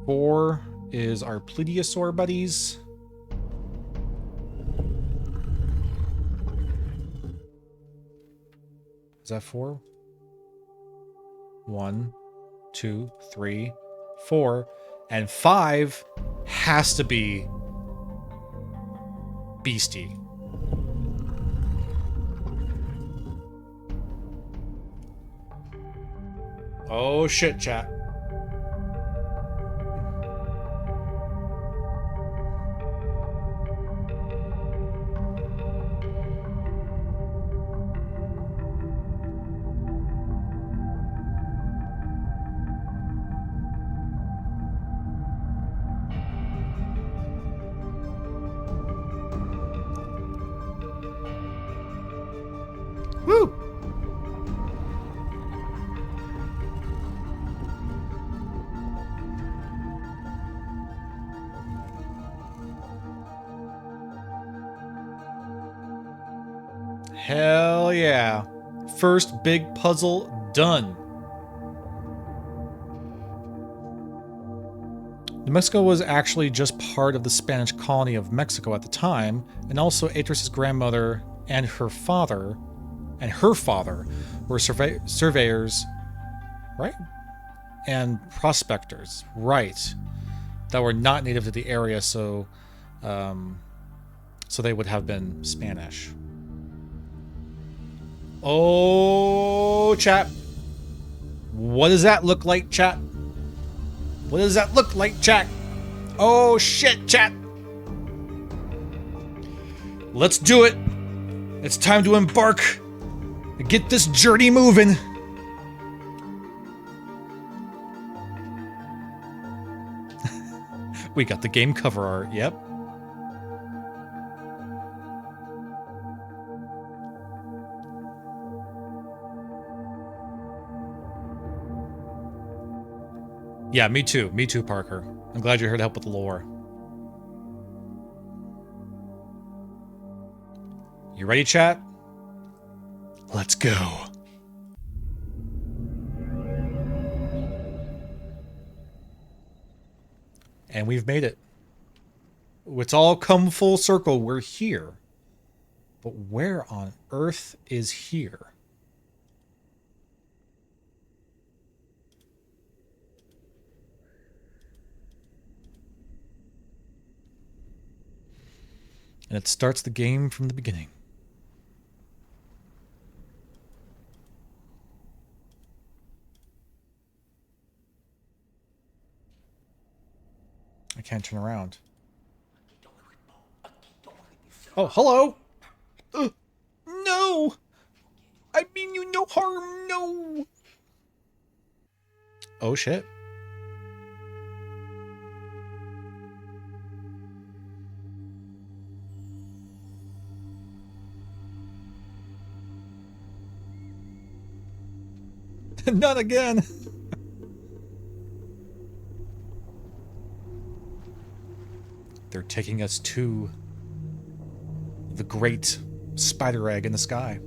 [SPEAKER 1] Four is our plesiosaur buddies. Is that 4? 1, 2, 3, 4, and 5 has to be Beastie. Oh shit, chat. Woo! Hell yeah. First big puzzle done. New Mexico was actually just part of the Spanish colony of Mexico at the time, and also Atris's grandmother and her father and her father were surveyors, right? And prospectors, right? That were not native to the area, so so they would have been Spanish. Oh, chat. What does that look like, chat? What does that look like, chat? Oh, shit, chat. Let's do it. It's time to embark and get this journey moving. We got the game cover art, yep. Yeah, me too, Parker. I'm glad you're here to help with the lore. You ready, chat? Let's go. And we've made it. It's all come full circle. We're here. But where on earth is here? And it starts the game from the beginning. I can't turn around. Oh, hello! No! I mean you no harm, no! Oh, shit. Not again! They're taking us to the great spider egg in the sky.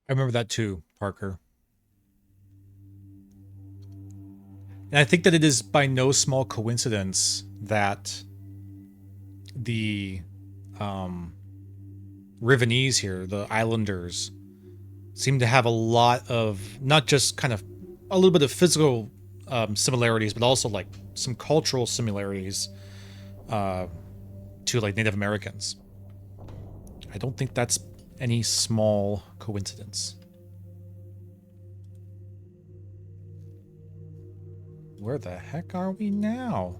[SPEAKER 1] I remember that too, Parker. And I think that it is by no small coincidence that the Rivenese here, the islanders, seem to have a lot of, not just kind of a little bit of physical similarities, but also like some cultural similarities to like Native Americans. I don't think that's any small coincidence. Where the heck are we now?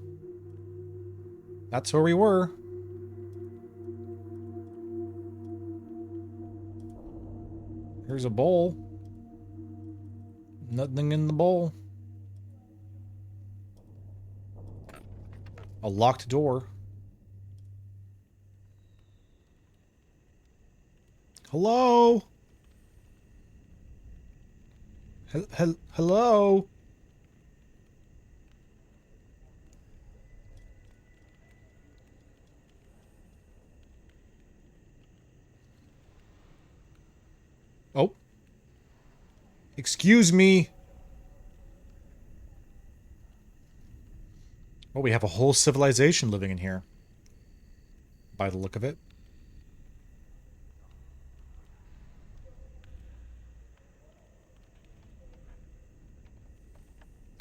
[SPEAKER 1] That's where we were. Here's a bowl. Nothing in the bowl. A locked door. Hello? Hello? Oh. Excuse me. Oh, we have a whole civilization living in here. By the look of it.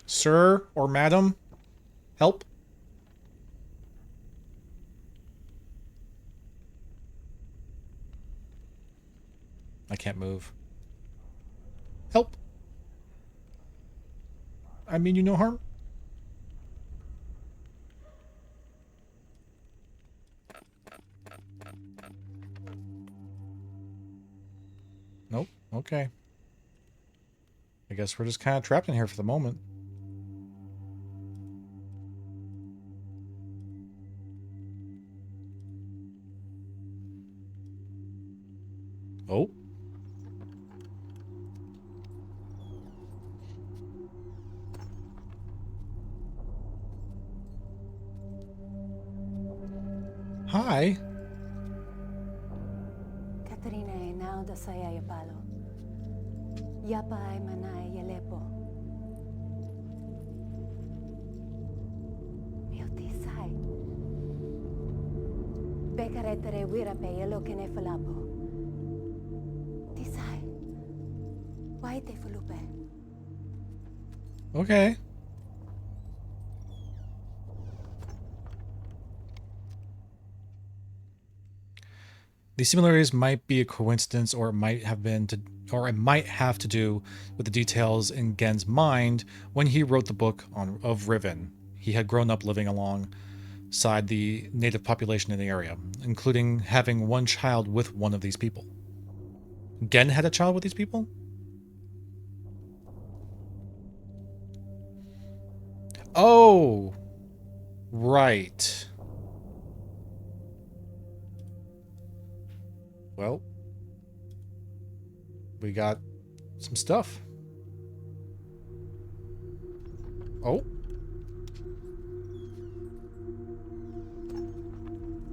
[SPEAKER 1] Sir or madam? Help? I can't move. Help! I mean you no harm? Nope. Okay. I guess we're just kind of trapped in here for the moment. Oh. Hi.
[SPEAKER 2] Katarina e now da saya yapalo. Yapa ay manay yalepo. Mio tisay. Bekaretere wira pe yelo kene falapo. Tisay. Why te fulupe?
[SPEAKER 1] Okay. These similarities might be a coincidence, or it might have to do with the details in Gen's mind when he wrote the book of Riven. He had grown up living alongside the native population in the area, including having one child with one of these people. Gen had a child with these people? Oh, right. Well, we got some stuff. Oh.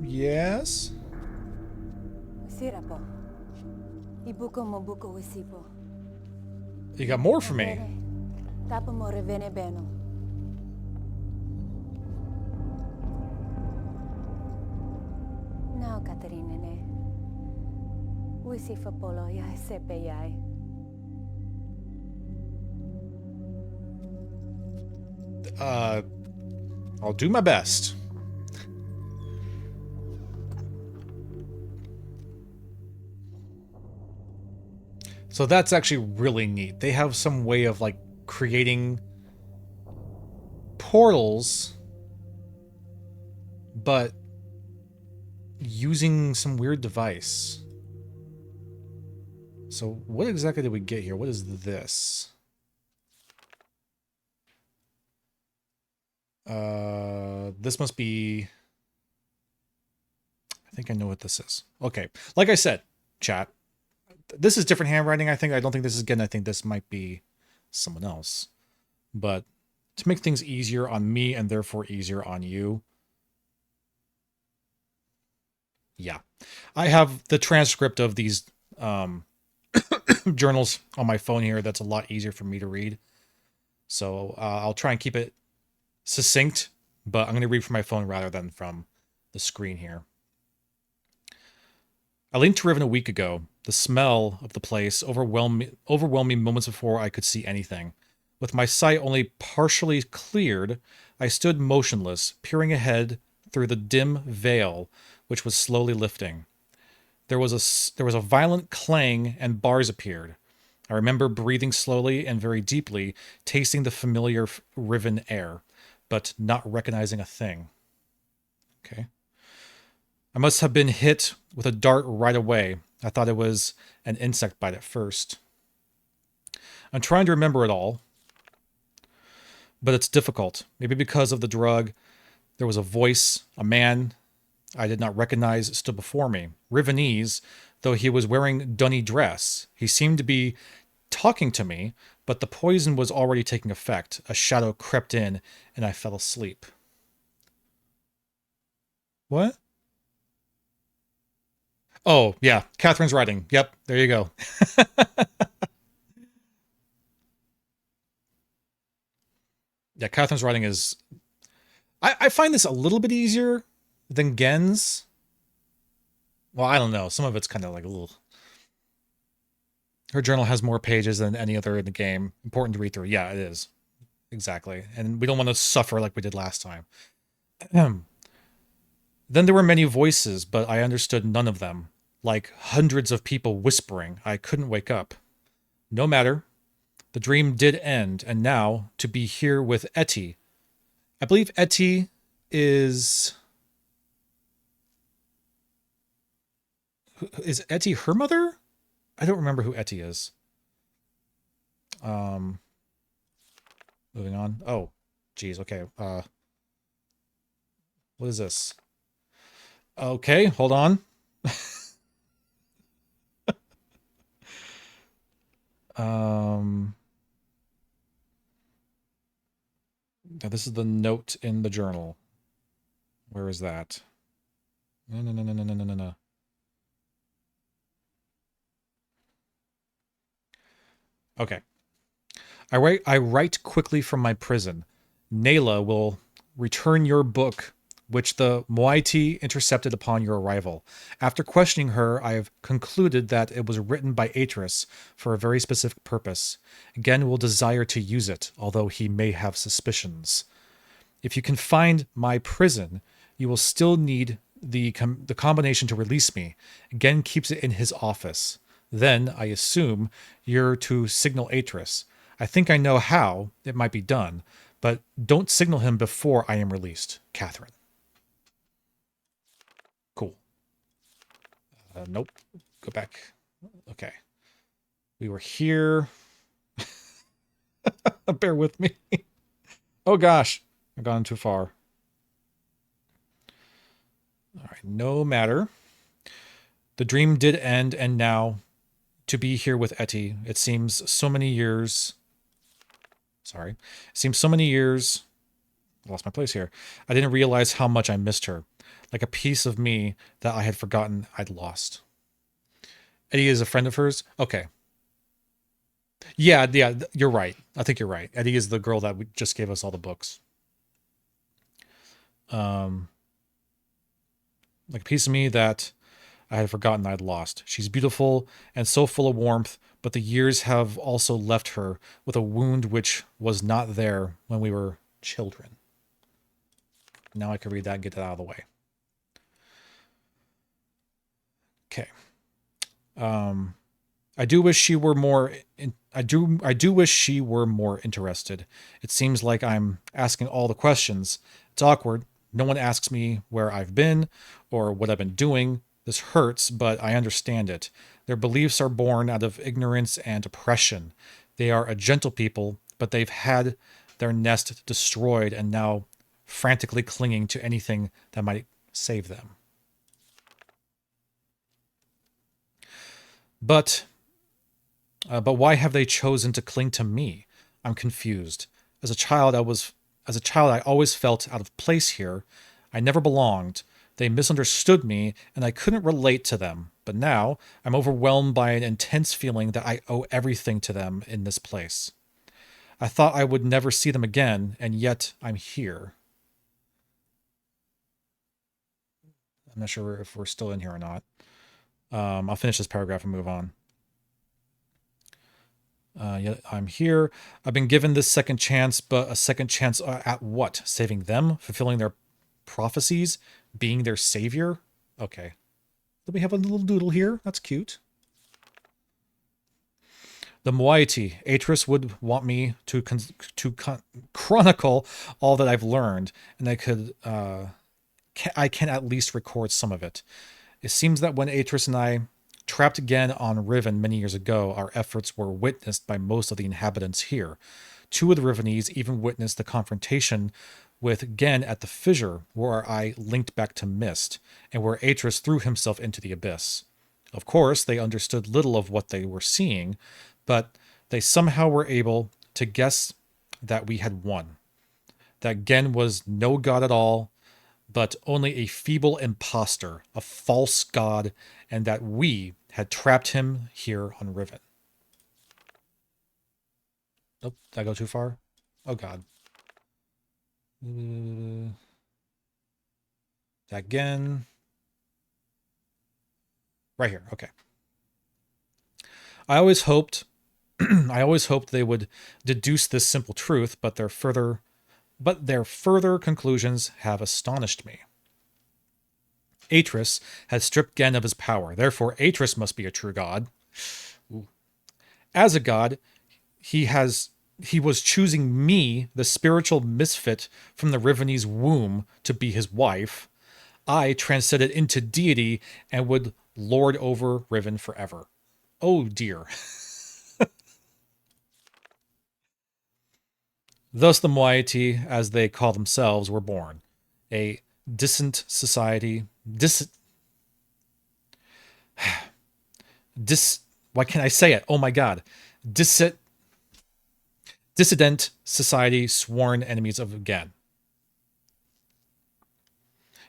[SPEAKER 1] Yes?
[SPEAKER 2] Sira po. Ibuko mo buko wisipo.
[SPEAKER 1] You got more for me.
[SPEAKER 2] Tapa mo revene beno. Now, Katarina ne. Wisifa polo yai sepe yai.
[SPEAKER 1] I'll do my best. So that's actually really neat. They have some way of like creating portals, but using some weird device. So what exactly did we get here? What is this? This must be... I think I know what this is. Okay. Like I said, chat, this is different handwriting, I think. I don't think this is Gen. I think this might be someone else. But to make things easier on me and therefore easier on you, yeah. I have the transcript of these journals on my phone here. That's a lot easier for me to read. So I'll try and keep it succinct, but I'm going to read from my phone rather than from the screen here. I linked to Riven a week ago. The smell of the place overwhelmed me moments before I could see anything. With my sight only partially cleared, I stood motionless, peering ahead through the dim veil, which was slowly lifting. There was a violent clang, and bars appeared. I remember breathing slowly and very deeply, tasting the familiar Riven air, but not recognizing a thing. Okay. I must have been hit with a dart right away. I thought it was an insect bite at first. I'm trying to remember it all, but it's difficult. Maybe because of the drug. There was a voice, a man I did not recognize stood before me. Rivenese, though he was wearing dunny dress. He seemed to be talking to me, but the poison was already taking effect. A shadow crept in, and I fell asleep. What? Oh, yeah. Catherine's writing. Yep, there you go. Yeah, Catherine's writing is... I find this a little bit easier than Gen's. Well, I don't know. Some of it's kind of like a little... Her journal has more pages than any other in the game. Important to read through. Yeah, it is. Exactly. And we don't want to suffer like we did last time. Then there were many voices, but I understood none of them. Like hundreds of people whispering. I couldn't wake up. No matter. The dream did end, and now to be here with Etty. I believe Etty is... Is Etty her mother? I don't remember who Etty is. Moving on. Oh, geez. Okay. What is this? Okay, hold on. Um, Now this is the note in the journal. Where is that? No, no, no, no, no, no, no, no. Okay. I write quickly from my prison. Nayla will return your book, which the Moiety intercepted upon your arrival. After questioning her, I have concluded that it was written by Atris for a very specific purpose. Gen will desire to use it, although he may have suspicions. If you can find my prison, you will still need the combination to release me. Gen keeps it in his office. Then, I assume, you're to signal Atris. I think I know how it might be done, but don't signal him before I am released. Catherine. Cool. Nope. Go back. Okay. We were here. Bear with me. Oh gosh. I've gone too far. All right. No matter. The dream did end, and now to be here with Etty, it seems so many years. Sorry. It seems so many years. I lost my place here. I didn't realize how much I missed her. Like a piece of me that I had forgotten I'd lost. Etty is a friend of hers? Okay. Yeah, you're right. I think you're right. Etty is the girl that just gave us all the books. Like a piece of me that I had forgotten I'd lost. She's beautiful and so full of warmth, but the years have also left her with a wound which was not there when we were children. Now I can read that and get that out of the way. Okay. I do wish she were more. I do wish she were more interested. It seems like I'm asking all the questions. It's awkward. No one asks me where I've been or what I've been doing. This hurts, but I understand it. Their beliefs are born out of ignorance and oppression. They are a gentle people, but they've had their nest destroyed and now frantically clinging to anything that might save them. But why have they chosen to cling to me? I'm confused. As a child, I always felt out of place here. I never belonged. They misunderstood me, and I couldn't relate to them. But now, I'm overwhelmed by an intense feeling that I owe everything to them in this place. I thought I would never see them again, and yet I'm here. I'm not sure if we're still in here or not. I'll finish this paragraph and move on. Yeah, I'm here. I've been given this second chance, but a second chance at what? Saving them? Fulfilling their prophecies? Being their savior? Okay. Then we have a little doodle here. That's cute. The moiety. Atris would want me to chronicle all that I've learned, and I can at least record some of it. It seems that when Atris and I trapped again on Riven many years ago, our efforts were witnessed by most of the inhabitants here. Two of the Rivenese even witnessed the confrontation with Gen at the fissure, where I linked back to Myst, and where Atris threw himself into the abyss. Of course, they understood little of what they were seeing, but they somehow were able to guess that we had won. That Gen was no god at all, but only a feeble impostor, a false god, and that we had trapped him here on Riven. Nope, did I go too far? Oh god. Again. Right here, okay. I always hoped they would deduce this simple truth, but their further conclusions have astonished me. Atris had stripped Gen of his power. Therefore, Atris must be a true god. Ooh. As a god, he was choosing me, the spiritual misfit from the Rivenese womb, to be his wife. I transcended into deity and would lord over Riven forever. Oh dear. Thus the moiety, as they call themselves, were born. A distant society. Why can't I say it? Oh my god. Dissident society, sworn enemies of Gen.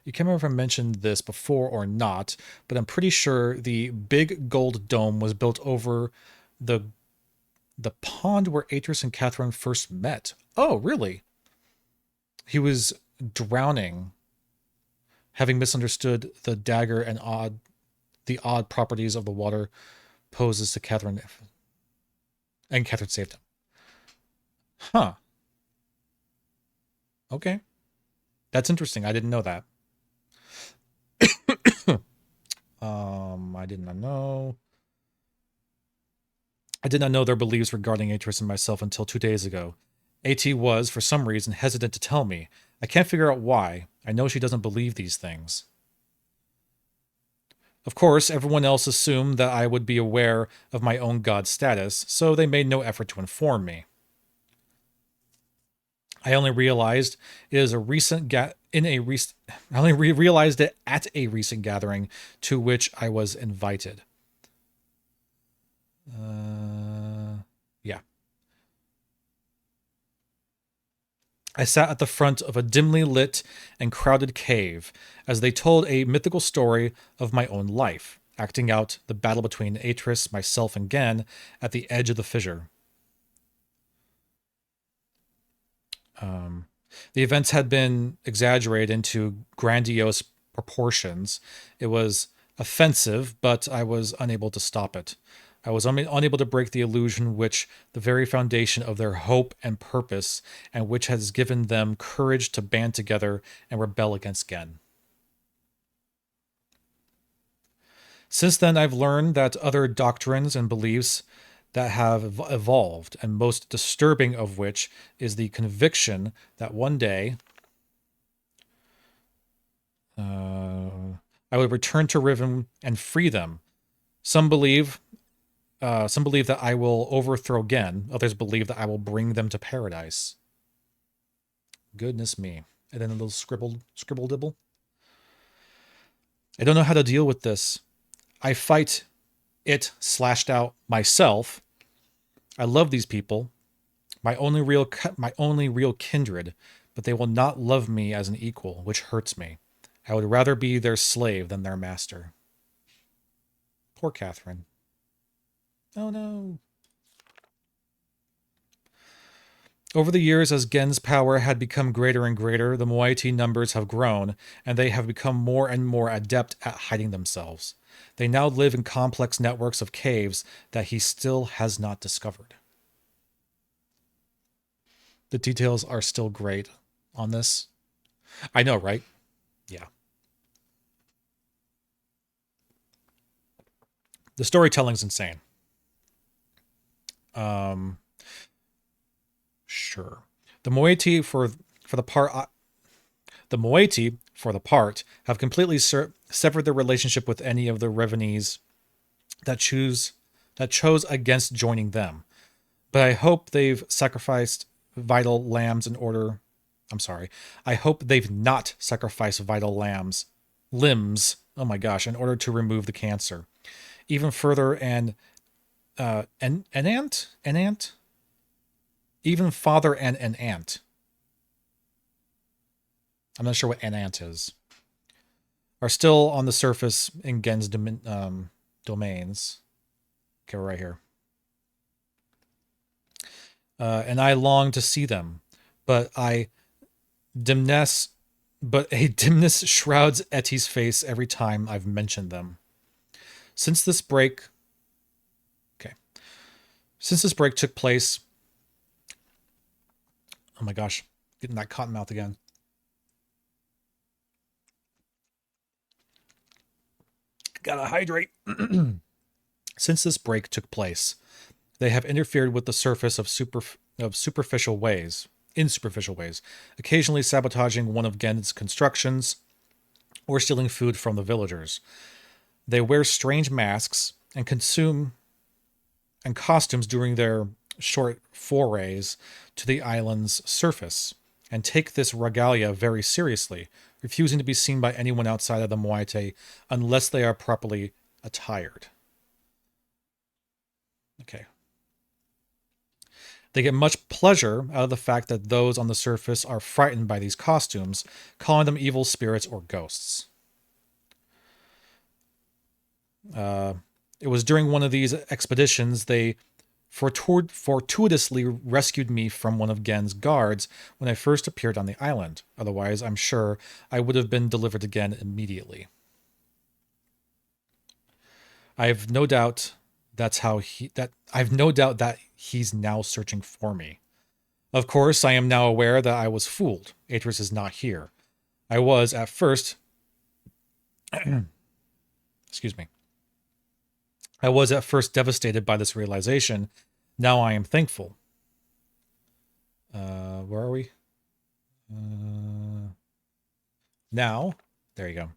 [SPEAKER 1] You can't remember if I mentioned this before or not, but I'm pretty sure the big gold dome was built over the pond where Atris and Catherine first met. Oh, really? He was drowning, having misunderstood the dagger and the odd properties of the water poses to Catherine, and Catherine saved him. Huh. Okay. That's interesting. I didn't know that. I did not know. I did not know their beliefs regarding Atris and myself until 2 days ago. AT was, for some reason, hesitant to tell me. I can't figure out why. I know she doesn't believe these things. Of course, everyone else assumed that I would be aware of my own god status, so they made no effort to inform me. I only realized it is a recent I only realized it at a recent gathering to which I was invited. Yeah. I sat at the front of a dimly lit and crowded cave as they told a mythical story of my own life, acting out the battle between Atris, myself, and Gen at the edge of the fissure. The events had been exaggerated into grandiose proportions. It was offensive, but I was unable to stop it. I was unable to break the illusion which the very foundation of their hope and purpose, and which has given them courage to band together and rebel against Gen. Since then, I've learned that other doctrines and beliefs that have evolved, and most disturbing of which is the conviction that one day I would return to Riven and free them. Some believe that I will overthrow Gen. Others believe that I will bring them to paradise. Goodness me. And then a little scribble dibble. I don't know how to deal with this. I fight it slashed out myself. I love these people, my only real kindred, but they will not love me as an equal, which hurts me. I would rather be their slave than their master. Poor Catherine. Oh no. Over the years, as Gen's power had become greater and greater, the moiety numbers have grown, and they have become more and more adept at hiding themselves. They now live in complex networks of caves that he still has not discovered. The details are still great on this. I know, right? Yeah. The storytelling's insane. Sure. The moiety for the part have completely severed their relationship with any of the Revenese that chose against joining them. But I hope they've sacrificed vital lambs in order. I'm sorry. I hope they've not sacrificed vital limbs. Oh my gosh! In order to remove the cancer, even further, an ant, even father and an ant. I'm not sure what an ant is. Are still on the surface in Gen's domains. Okay, we're right here. And I long to see them, but a dimness shrouds Etty's face every time I've mentioned them. Since this break took place, oh my gosh, getting that cotton mouth again. Gotta hydrate. Since this break took place, they have interfered with the surface in superficial ways, occasionally sabotaging one of Gen's constructions or stealing food from the villagers. They wear strange masks and costumes during their short forays to the island's surface and take this regalia very seriously, refusing to be seen by anyone outside of the Moite unless they are properly attired. Okay. They get much pleasure out of the fact that those on the surface are frightened by these costumes, calling them evil spirits or ghosts. It was during one of these expeditions they fortuitously rescued me from one of Gen's guards when I first appeared on the island. Otherwise, I'm sure I would have been delivered again immediately. I have no doubt that he's now searching for me. Of course, I am now aware that I was fooled. Atris is not here. I was at first excuse me. I was at first devastated by this realization. Now I am thankful. Where are we? Now, there you go.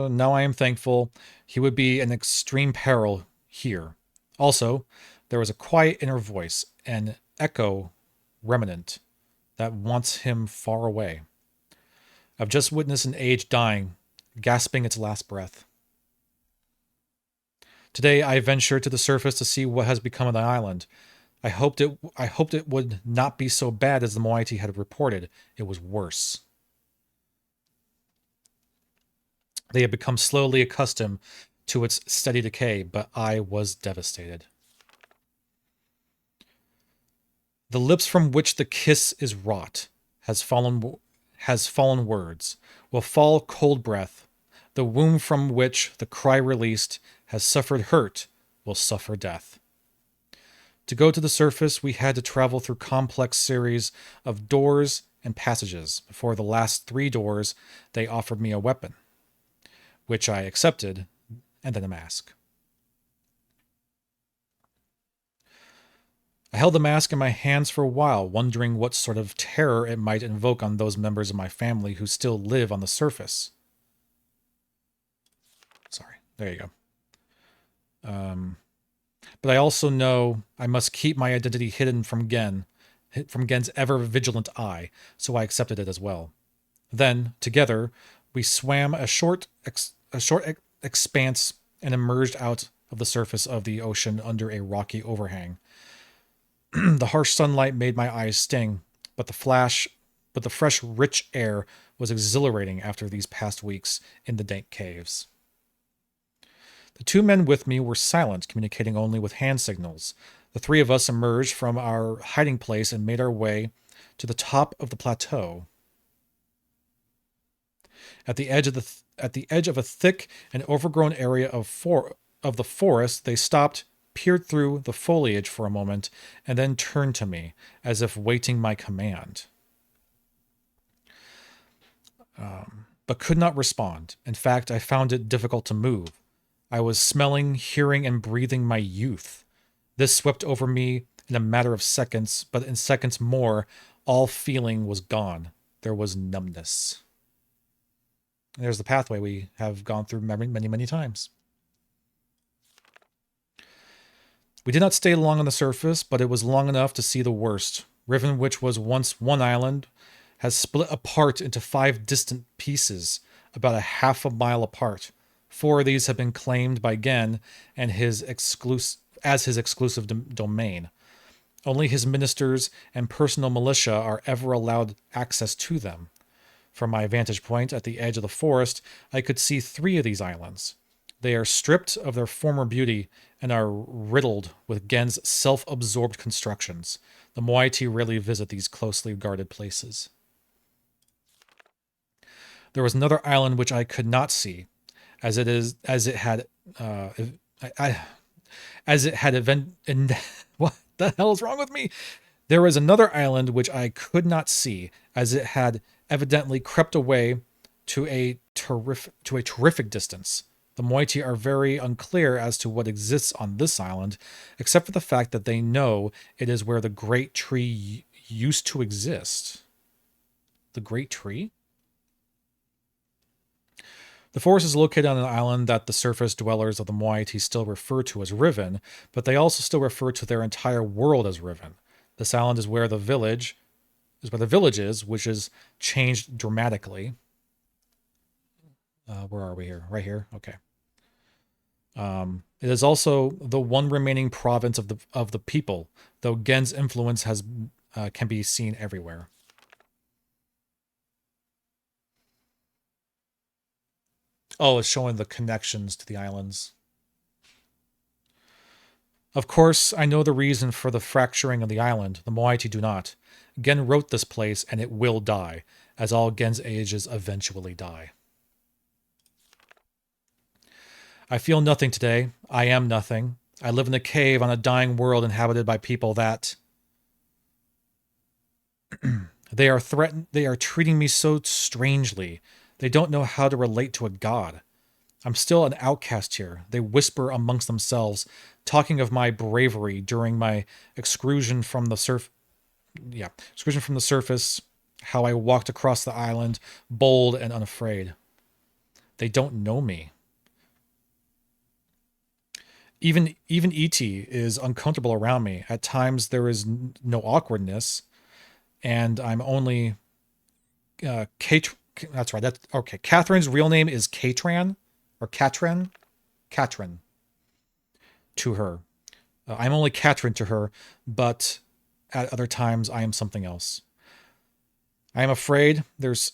[SPEAKER 1] Now I am thankful. He would be in extreme peril here. Also, there was a quiet inner voice, an echo remnant, that wants him far away. I've just witnessed an age dying, gasping its last breath. Today I ventured to the surface to see what has become of the island. I hoped it would not be so bad as the Moiety had reported. It was worse. They had become slowly accustomed to its steady decay, but I was devastated. The lips from which the kiss is wrought has fallen words, will fall cold breath. The womb from which the cry released has suffered hurt, will suffer death. To go to the surface, we had to travel through complex series of doors and passages. Before the last 3 doors, they offered me a weapon, which I accepted, and then a mask. I held the mask in my hands for a while, wondering what sort of terror it might invoke on those members of my family who still live on the surface. Sorry, there you go. But I also know I must keep my identity hidden from Gen's ever-vigilant eye, so I accepted it as well. Then, together, we swam a short expanse and emerged out of the surface of the ocean under a rocky overhang. The harsh sunlight made my eyes sting, but the fresh, rich air was exhilarating after these past weeks in the dank caves. The 2 men with me were silent, communicating only with hand signals. The 3 of us emerged from our hiding place and made our way to the top of the plateau. At the edge of a thick and overgrown area of the forest, they stopped, peered through the foliage for a moment, and then turned to me, as if waiting my command. But could not respond. In fact, I found it difficult to move. I was smelling, hearing, and breathing my youth. This swept over me in a matter of seconds, but in seconds more, all feeling was gone. There was numbness. There's the pathway we have gone through many, many times. We did not stay long on the surface, but it was long enough to see the worst. Riven, which was once one island, has split apart into 5 distant pieces, about a half a mile apart. 4 of these have been claimed by Gen and his exclusive domain. Only his ministers and personal militia are ever allowed access to them. From my vantage point at the edge of the forest, I could see 3 of these islands. They are stripped of their former beauty and are riddled with Gen's self-absorbed constructions. The Moiety rarely visit these closely guarded places. There was another island which I could not see, as it had what the hell is wrong with me? There was another island which I could not see, as it had evidently crept away to a terrific distance. The Moiety are very unclear as to what exists on this island, except for the fact that they know it is where the great tree used to exist. The great tree? The forest is located on an island that the surface dwellers of the Moiety still refer to as Riven, but they also still refer to their entire world as Riven. This island is where the village is, which is changed dramatically. Where are we here? Right here. Okay. It is also the one remaining province of the people, though Gen's influence can be seen everywhere. Oh, it's showing the connections to the islands. Of course, I know the reason for the fracturing of the island. The Moiety do not. Gen wrote this place, and it will die, as all Gen's ages eventually die. I feel nothing today. I am nothing. I live in a cave on a dying world inhabited by people that... They are treating me so strangely. They don't know how to relate to a god. I'm still an outcast here. They whisper amongst themselves, talking of my bravery during my exclusion from the surface, how I walked across the island, bold and unafraid. They don't know me. Even E.T. is uncomfortable around me. At times there is no awkwardness, and I'm only Kate. That's right. That's okay. Catherine's real name is Katran or Katrin. Katrin to her. I'm only Katrin to her, but at other times I am something else. I am afraid. There's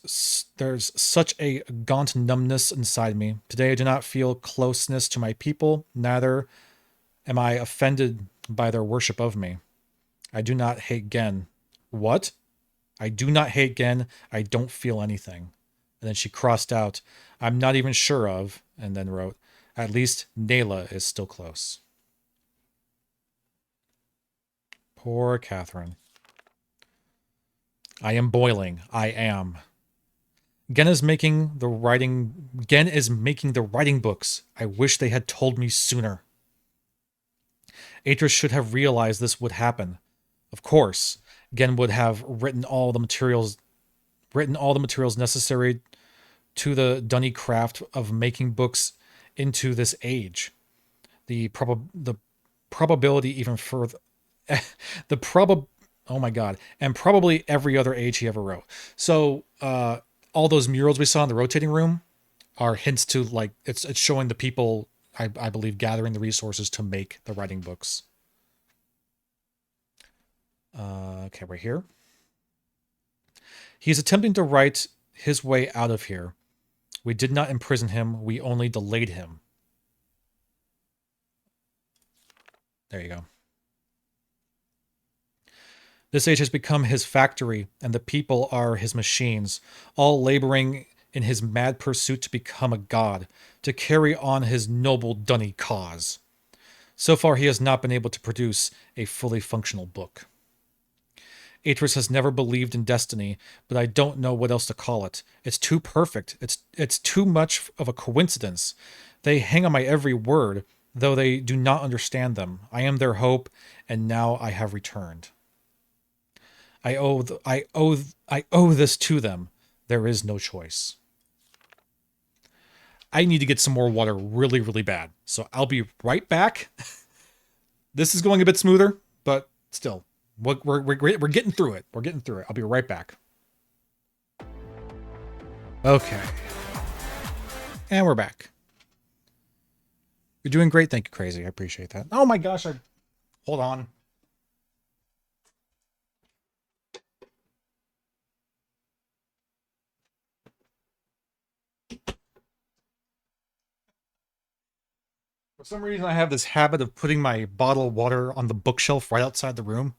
[SPEAKER 1] such a gaunt numbness inside me. Today I do not feel closeness to my people, neither am I offended by their worship of me. I do not hate Gen. What? I do not hate Gen. I don't feel anything. And then she crossed out, I'm not even sure of, and then wrote, at least Nayla is still close. Poor Catherine. I am boiling. I am. Gen is making the writing books. I wish they had told me sooner. Atris should have realized this would happen. Of course, Gen would have written all the materials necessary to the dunny craft of making books into this age. The probability even further oh my god, and probably every other age he ever wrote. So all those murals we saw in the rotating room are hints to, like, it's showing the people, I believe, gathering the resources to make the writing books. Okay, right here. He's attempting to write his way out of here. We did not imprison him, we only delayed him. There you go. This age has become his factory, and the people are his machines, all laboring in his mad pursuit to become a god, to carry on his noble dunny cause. So far he has not been able to produce a fully functional book. Atris has never believed in destiny, but I don't know what else to call it. It's too perfect. It's too much of a coincidence. They hang on my every word, though they do not understand them. I am their hope, and now I have returned. I owe this to them. There is no choice. I need to get some more water really, really bad. So I'll be right back. This is going a bit smoother, but still, we're getting through it. We're getting through it. I'll be right back. Okay. And we're back. You're doing great. Thank you, Crazy. I appreciate that. Oh my gosh. Hold on. For some reason, I have this habit of putting my bottle of water on the bookshelf right outside the room.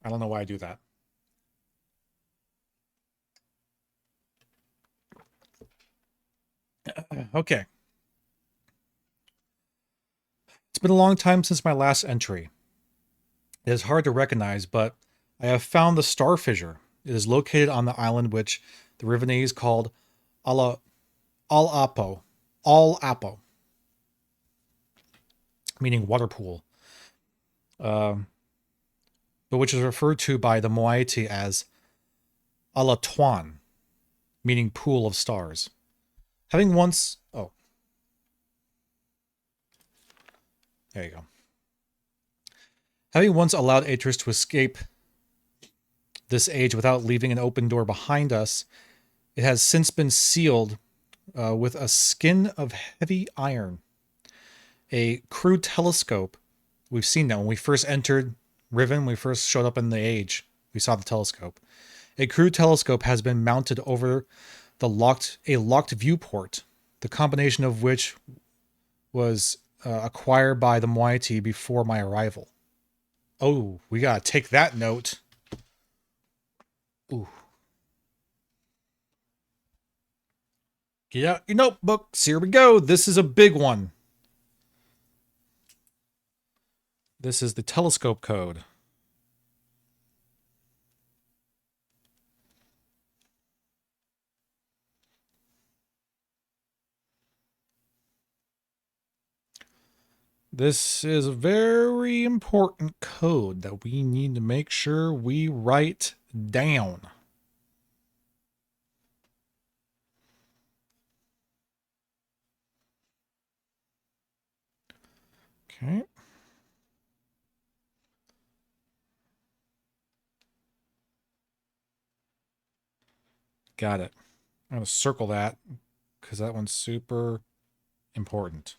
[SPEAKER 1] I don't know why I do that. Okay. It's been a long time since my last entry. It is hard to recognize, but I have found the star fissure. It is located on the island which the Rivenese called Al-Apo, meaning water pool, but which is referred to by the Moiety as Alatuan, meaning pool of stars. Having once... Oh. There you go. Having once allowed Atris to escape this age without leaving an open door behind us, it has since been sealed with a skin of heavy iron. A crude telescope. We've seen that when we first entered Riven, when we first showed up in the age, we saw the telescope. A crude telescope has been mounted over a locked viewport, the combination of which was acquired by the moiety before my arrival. Oh, we gotta take that note. Ooh. Get out your notebooks. Here we go. This is a big one. This is the telescope code. This is a very important code that we need to make sure we write down. Okay. Got it. I'm going to circle that because that one's super important.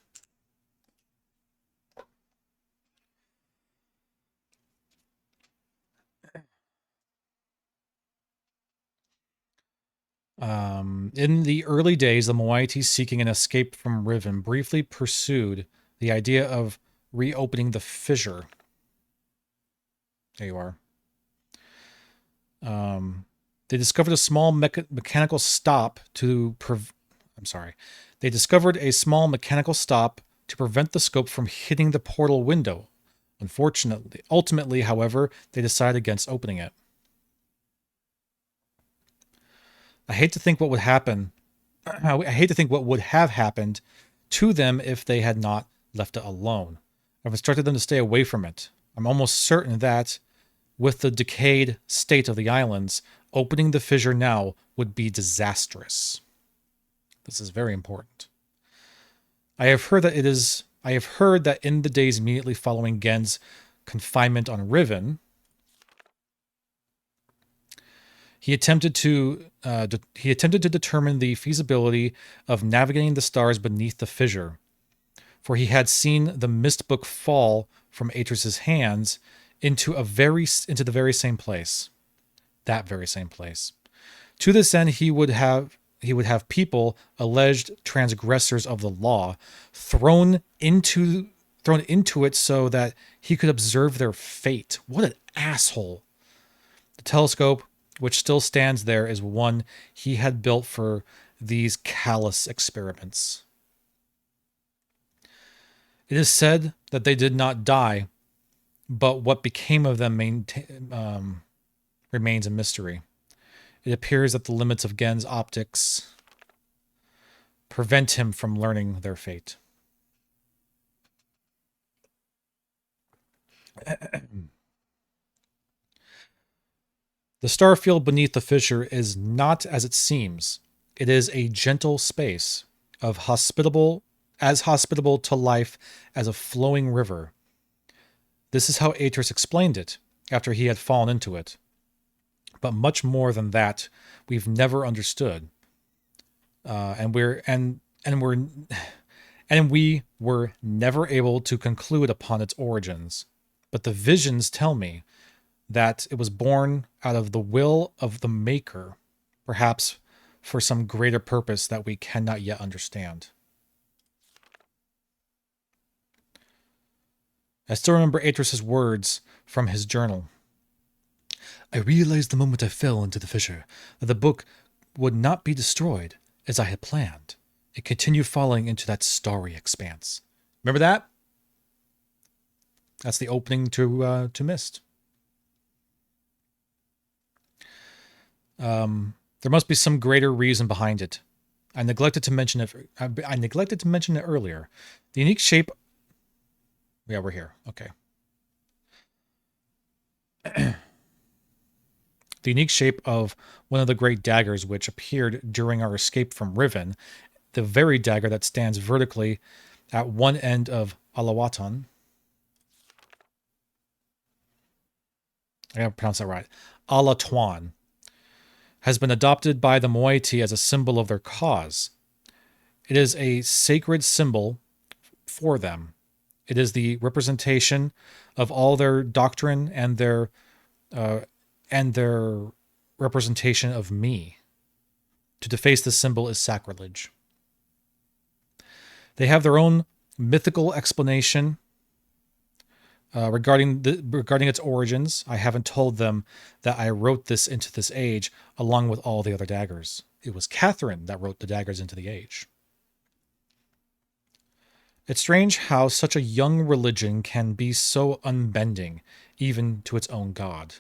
[SPEAKER 1] In the early days, the moiety seeking an escape from Riven briefly pursued the idea of reopening the fissure. There you are. They discovered a small mechanical stop to They discovered a small mechanical stop to prevent the scope from hitting the portal window. Ultimately, however, they decided against opening it. I hate to think what would happen. I hate to think what would have happened to them if they had not left it alone. I've instructed them to stay away from it. I'm almost certain that, with the decayed state of the islands, opening the fissure now would be disastrous. This is very important. I have heard that in the days immediately following Gen's confinement on Riven, he attempted to determine the feasibility of navigating the stars beneath the fissure, for he had seen the Myst book fall from Atris's hands into the very same place. That very same place. To this end, he would have people, alleged transgressors of the law, thrown into it so that he could observe their fate. What an asshole. The telescope, which still stands there, is one he had built for these callous experiments. It is said that they did not die, but what became of them remains a mystery. It appears that the limits of Gen's optics prevent him from learning their fate. The star field beneath the fissure is not as it seems. It is a gentle space, as hospitable to life as a flowing river. This is how Atris explained it after he had fallen into it. But much more than that, we've never understood, and we were never able to conclude upon its origins. But the visions tell me that it was born out of the will of the Maker, perhaps for some greater purpose that we cannot yet understand. I still remember Atris's words from his journal. I realized the moment I fell into the fissure that the book would not be destroyed as I had planned. It continued falling into that starry expanse. Remember that? That's the opening to Myst. There must be some greater reason behind it. I neglected to mention it earlier. The unique shape. Yeah, we're here. Okay. The unique shape of one of the great daggers which appeared during our escape from Riven the very dagger that stands vertically at one end of Alawatan. I gotta pronounce that right. Alatuan has been adopted by the Moiety as a symbol of their cause. It is a sacred symbol for them. It is the representation of all their doctrine and their representation of me. To deface this symbol is sacrilege. They have their own mythical explanation regarding its origins. I haven't told them that I wrote this into this age along with all the other daggers. It was Catherine that wrote the daggers into the age. It's strange how such a young religion can be so unbending, even to its own god.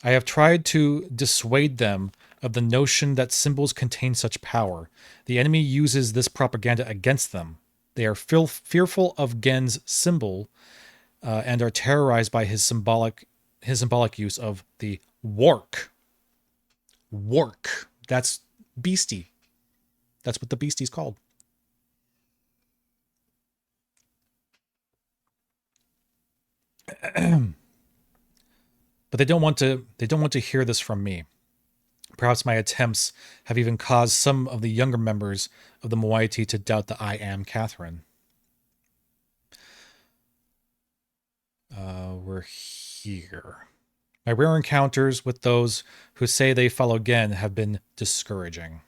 [SPEAKER 1] I have tried to dissuade them of the notion that symbols contain such power. The enemy uses this propaganda against them. They are fearful of Gen's symbol and are terrorized by his symbolic use of the wark. Wark. That's beastie. That's what the beastie's called. But they don't want to hear this from me. Perhaps my attempts have even caused some of the younger members of the moiety to doubt that I am Catherine. We're here. My rare encounters with those who say they follow Gen have been discouraging.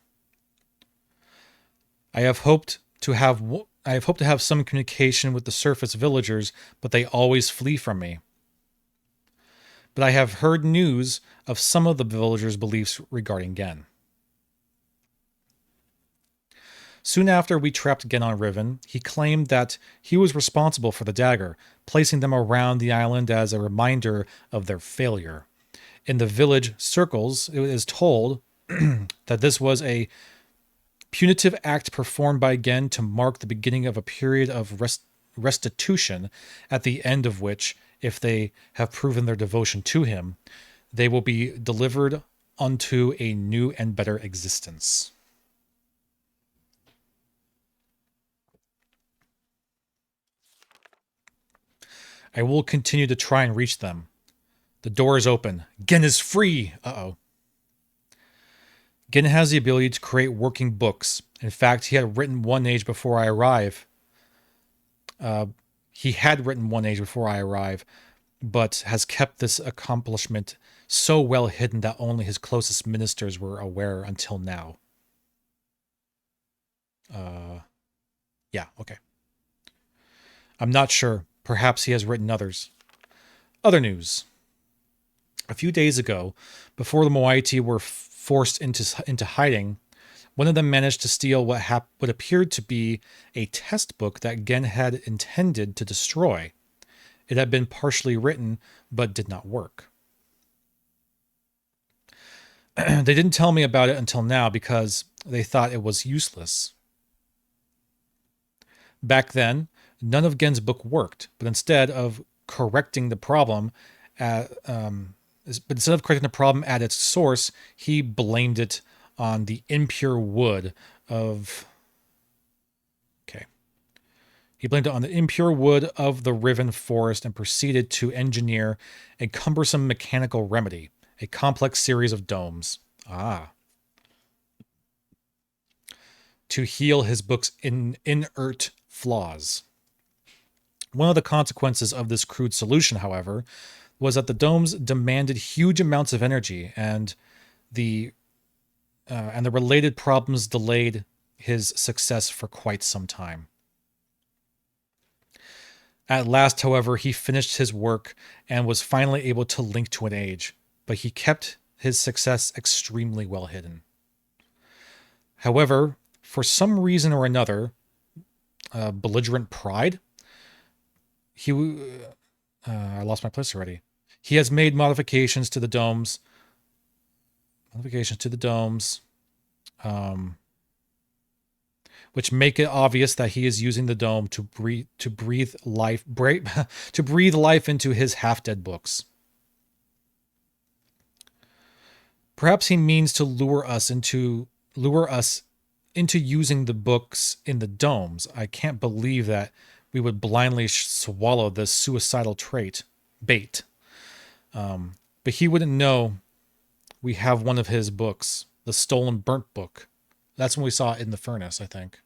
[SPEAKER 1] I have hoped to have some communication with the surface villagers, but they always flee from me. But I have heard news of some of the villagers' beliefs regarding Gen. Soon after we trapped Gen on Riven, he claimed that he was responsible for the dagger, placing them around the island as a reminder of their failure. In the village circles, it is told that this was a punitive act performed by Gen to mark the beginning of a period of restitution, at the end of which, if they have proven their devotion to him, they will be delivered unto a new and better existence. I will continue to try and reach them. The door is open. Gen is free! Uh-oh. Gen has the ability to create working books. In fact, he had written one age before I arrive. But has kept this accomplishment so well hidden that only his closest ministers were aware until now. Yeah, okay. I'm not sure. Perhaps he has written others. Other news. A few days ago, before the Moiety were forced into hiding, one of them managed to steal what appeared to be a test book that Gen had intended to destroy. It had been partially written, but did not work. They didn't tell me about it until now because they thought it was useless. Back then, none of Gen's book worked, but instead of correcting the problem at its source, he blamed it on the impure wood of... He blamed it on the impure wood of the Riven forest and proceeded to engineer a cumbersome mechanical remedy, a complex series of domes. To heal his book's inert flaws. One of the consequences of this crude solution, however, was that the domes demanded huge amounts of energy, and the related problems delayed his success for quite some time. At last, however, he finished his work and was finally able to link to an age, but he kept his success extremely well hidden. However, for some reason or another, belligerent pride, I lost my place already. He has made modifications to the domes. Which make it obvious that he is using the dome to breathe life into his half-dead books. Perhaps he means to lure us into using the books in the domes. I can't believe that we would blindly swallow this suicidal bait. But he wouldn't know we have one of his books, the stolen burnt book. That's when we saw it in the furnace, I think.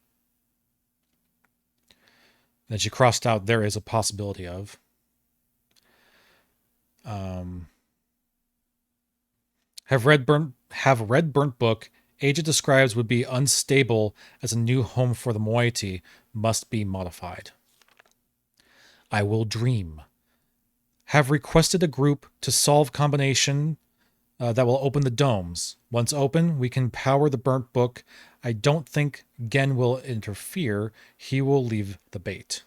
[SPEAKER 1] And she crossed out there is a possibility of. Have read burnt book. Age it describes would be unstable as a new home for the moiety must be modified. I will dream. Have requested a group to solve combination that will open the domes. Once open, we can power the burnt book. I don't think Gen will interfere. He will leave the bait.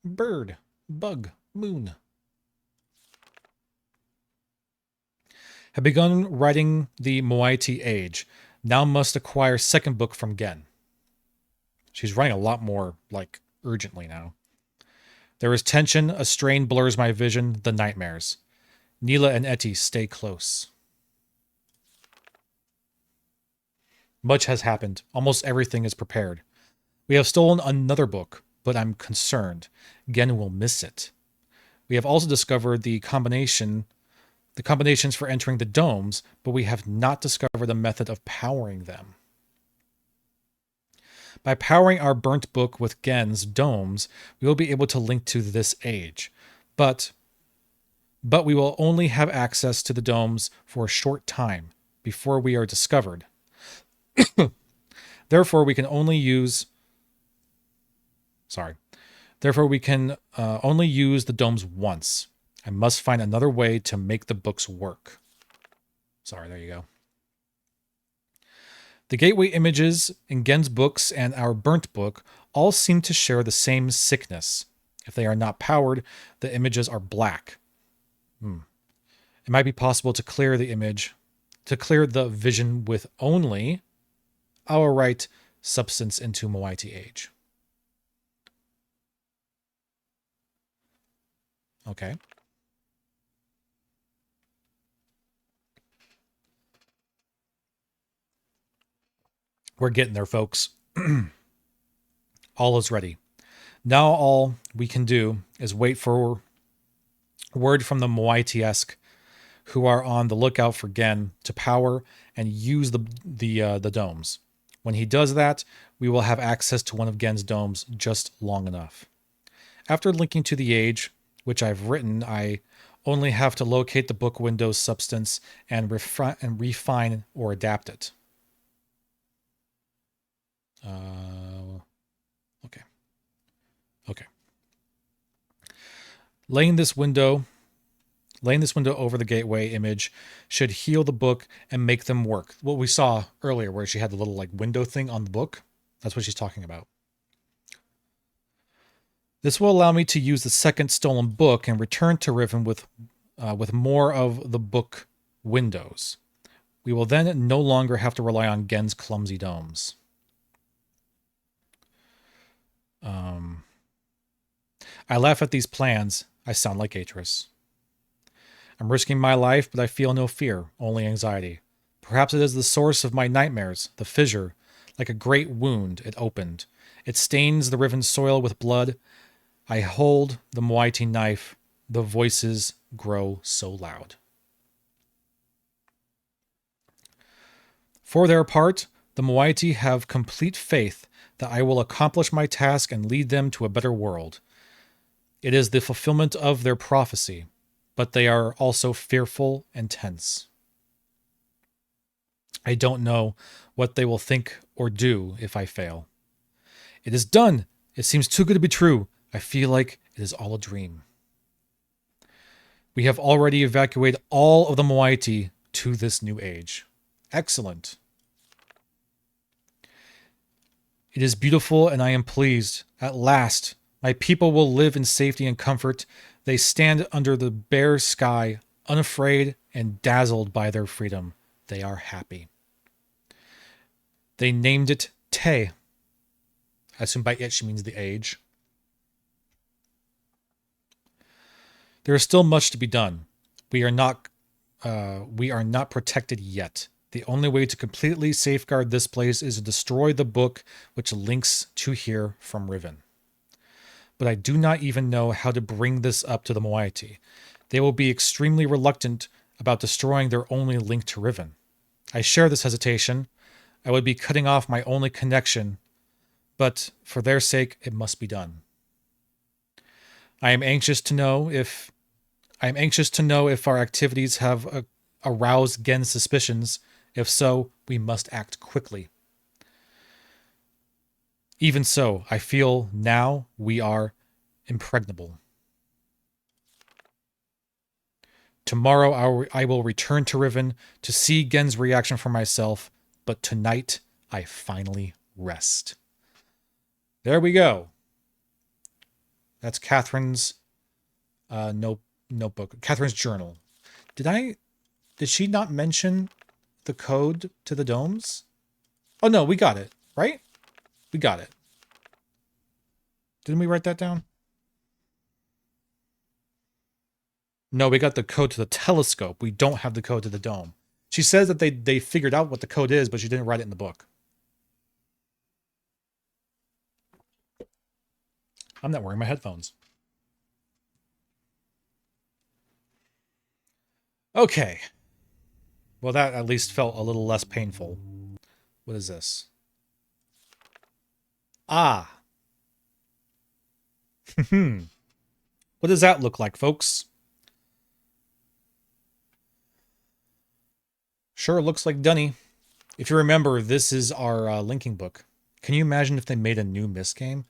[SPEAKER 1] Bird, bug, moon. Have begun writing the moiety age. Now must acquire second book from Gen. She's writing a lot more, like, urgently now. There is tension. A strain blurs my vision. The nightmares. Neela and Etty stay close. Much has happened. Almost everything is prepared. We have stolen another book, but I'm concerned. Gen will miss it. We have also discovered the combinations for entering the domes, but we have not discovered a method of powering them. By powering our burnt book with Gen's domes, we will be able to link to this age. But we will only have access to the domes for a short time before we are discovered. Therefore, we can only use the domes once. I must find another way to make the books work. Sorry, there you go. The gateway images in Gen's books and our burnt book all seem to share the same sickness. If they are not powered, the images are black. It might be possible to clear the vision with only our right substance into moiety age. Okay. We're getting there, folks. All is ready. Now all we can do is wait for word from the moiety-esque who are on the lookout for Gen to power and use the domes. When he does that, we will have access to one of Gen's domes just long enough. After linking to the age, which I've written, I only have to locate the book window's substance and refine or adapt it. Okay. Laying this window over the gateway image should heal the book and make them work. What we saw earlier, where she had the little like window thing on the book, that's what she's talking about. This will allow me to use the second stolen book and return to Riven with more of the book windows. We will then no longer have to rely on Gen's clumsy domes. I laugh at these plans. I sound like Atris. I'm risking my life, but I feel no fear, only anxiety. Perhaps it is the source of my nightmares, the fissure. Like a great wound, it opened. It stains the riven soil with blood. I hold the moiety knife. The voices grow so loud. For their part, the moiety have complete faith that I will accomplish my task and lead them to a better world. It is the fulfillment of their prophecy, but they are also fearful and tense. I don't know what they will think or do if I fail. It is done! It seems too good to be true. I feel like it is all a dream. We have already evacuated all of the moiety to this new age. Excellent. It is beautiful and I am pleased. At last, my people will live in safety and comfort. They stand under the bare sky, unafraid and dazzled by their freedom. They are happy. They named it Te. I assume by it she means the age. There is still much to be done. We are not we are not protected yet. The only way to completely safeguard this place is to destroy the book which links to here from Riven. But I do not even know how to bring this up to the moiety. They will be extremely reluctant about destroying their only link to Riven. I share this hesitation. I would be cutting off my only connection, but for their sake, it must be done. I am anxious to know if our activities have aroused Gen's suspicions. If so, we must act quickly. Even so, I feel now we are impregnable. Tomorrow I will return to Riven to see Gen's reaction for myself, but tonight I finally rest. There we go. That's Catherine's notebook. Catherine's journal. Did she not mention the code to the domes? Oh no, we got it, right? We got it. Didn't we write that down? No, we got the code to the telescope. We don't have the code to the dome. She says that they figured out what the code is, but she didn't write it in the book. I'm not wearing my headphones. Okay. Well, that at least felt a little less painful. What is this? Ah. What does that look like, folks? Sure looks like Dunny. If you remember, this is our linking book. Can you imagine if they made a new Myst game?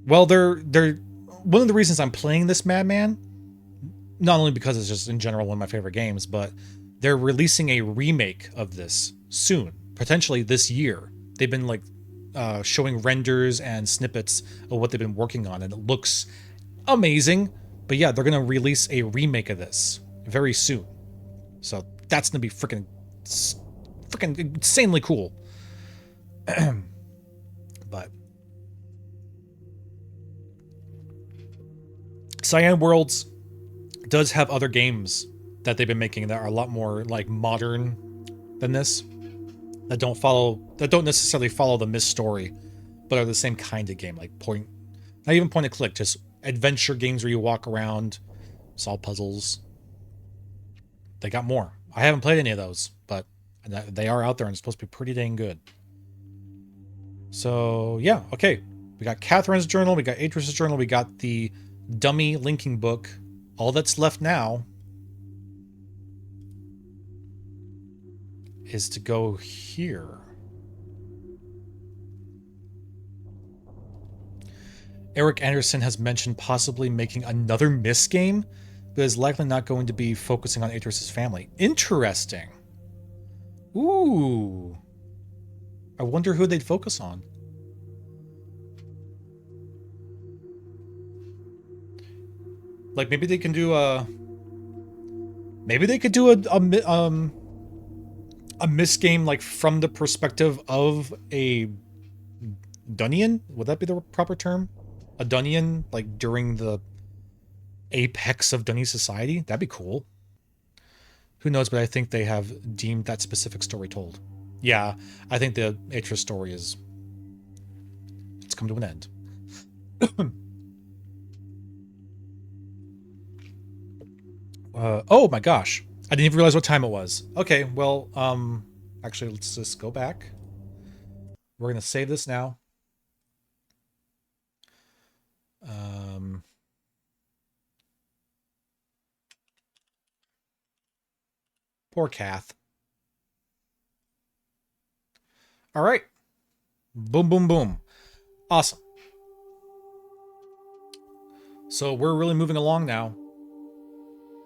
[SPEAKER 1] Well, they're one of the reasons I'm playing this Madman, not only because it's just in general one of my favorite games, but they're releasing a remake of this soon, potentially this year. They've been like showing renders and snippets of what they've been working on, and it looks amazing. But yeah, they're gonna release a remake of this very soon, so that's gonna be freaking insanely cool. But Cyan Worlds does have other games that they've been making that are a lot more like modern than this, that don't necessarily follow the Myst story, but are the same kind of game, like not even point and click, just adventure games where you walk around, solve puzzles. They got more. I haven't played any of those, but they are out there and it's supposed to be pretty dang good. So yeah, okay. We got Catherine's journal, we got Atris's journal, we got the dummy linking book. All that's left now is to go here. Eric Anderson has mentioned possibly making another Myst game, but is likely not going to be focusing on Atris's family. Interesting. Ooh. I wonder who they'd focus on. Like maybe they can do a Myst game like from the perspective of a Dunnian? Would that be the proper term? A Dunnian, like during the apex of Dunny society? That'd be cool. Who knows, but I think they have deemed that specific story told. Yeah, I think the Atris story it's come to an end. Oh my gosh. I didn't even realize what time it was. Okay, well, actually, let's just go back. We're going to save this now. Poor Kath. All right. Boom, boom, boom. Awesome. So we're really moving along now.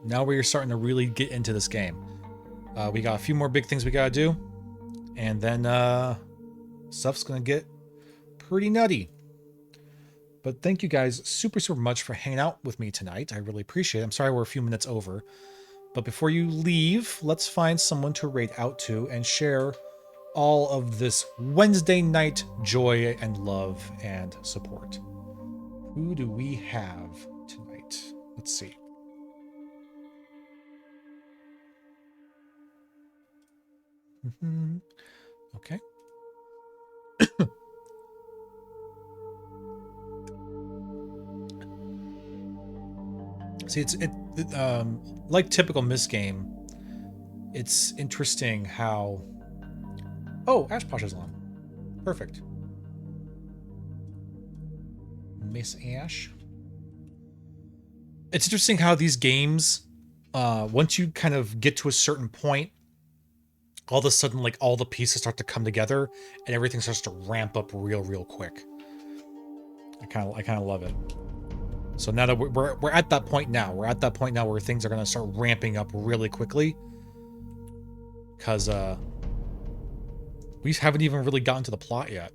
[SPEAKER 1] Now we're starting to really get into this game. We got a few more big things we gotta do. And then stuff's gonna get pretty nutty. But thank you guys super much for hanging out with me tonight. I really appreciate it. I'm sorry we're a few minutes over. But before you leave, let's find someone to raid out to and share all of this Wednesday night joy and love and support. Who do we have tonight? Let's see. Okay. See, like typical Myst game, it's interesting how... Oh, Ash Posh is on. Perfect. Miss Ash. It's interesting how these games, once you kind of get to a certain point, all of a sudden, like, all the pieces start to come together and everything starts to ramp up real quick. I kind of love it. So now that we're at that point now, we're at that point now where things are going to start ramping up really quickly, because we haven't even really gotten to the plot yet.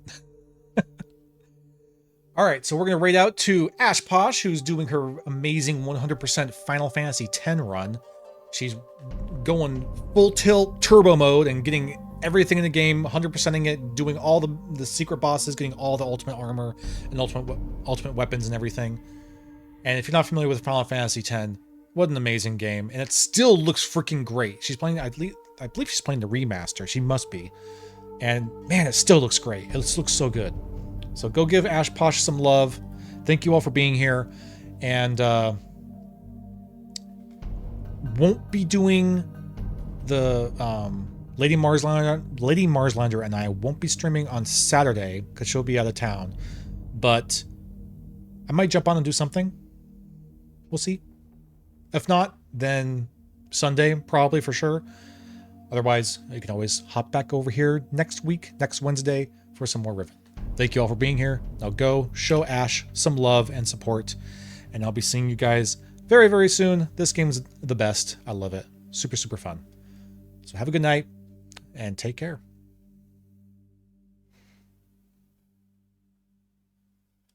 [SPEAKER 1] All right, so we're going to raid out to Ash Posh, who's doing her amazing 100% Final Fantasy X run. She's going full tilt turbo mode and getting everything in the game, 100%ing it, doing all the secret bosses, getting all the ultimate armor and ultimate weapons and everything. And if you're not familiar with Final Fantasy X, what an amazing game. And it still looks freaking great. She's playing, I believe she's playing the remaster. She must be. And man, it still looks great. It looks so good. So go give Ash Posh some love. Thank you all for being here. And won't be doing the Lady Marslander and I won't be streaming on Saturday because she'll be out of town. But I might jump on and do something. We'll see. If not, then Sunday, probably for sure. Otherwise, you can always hop back over here next week, next Wednesday, for some more Riven. Thank you all for being here. Now go show Ash some love and support. And I'll be seeing you guys very soon. This game's the best. I love it. Super fun. So have a good night and take care.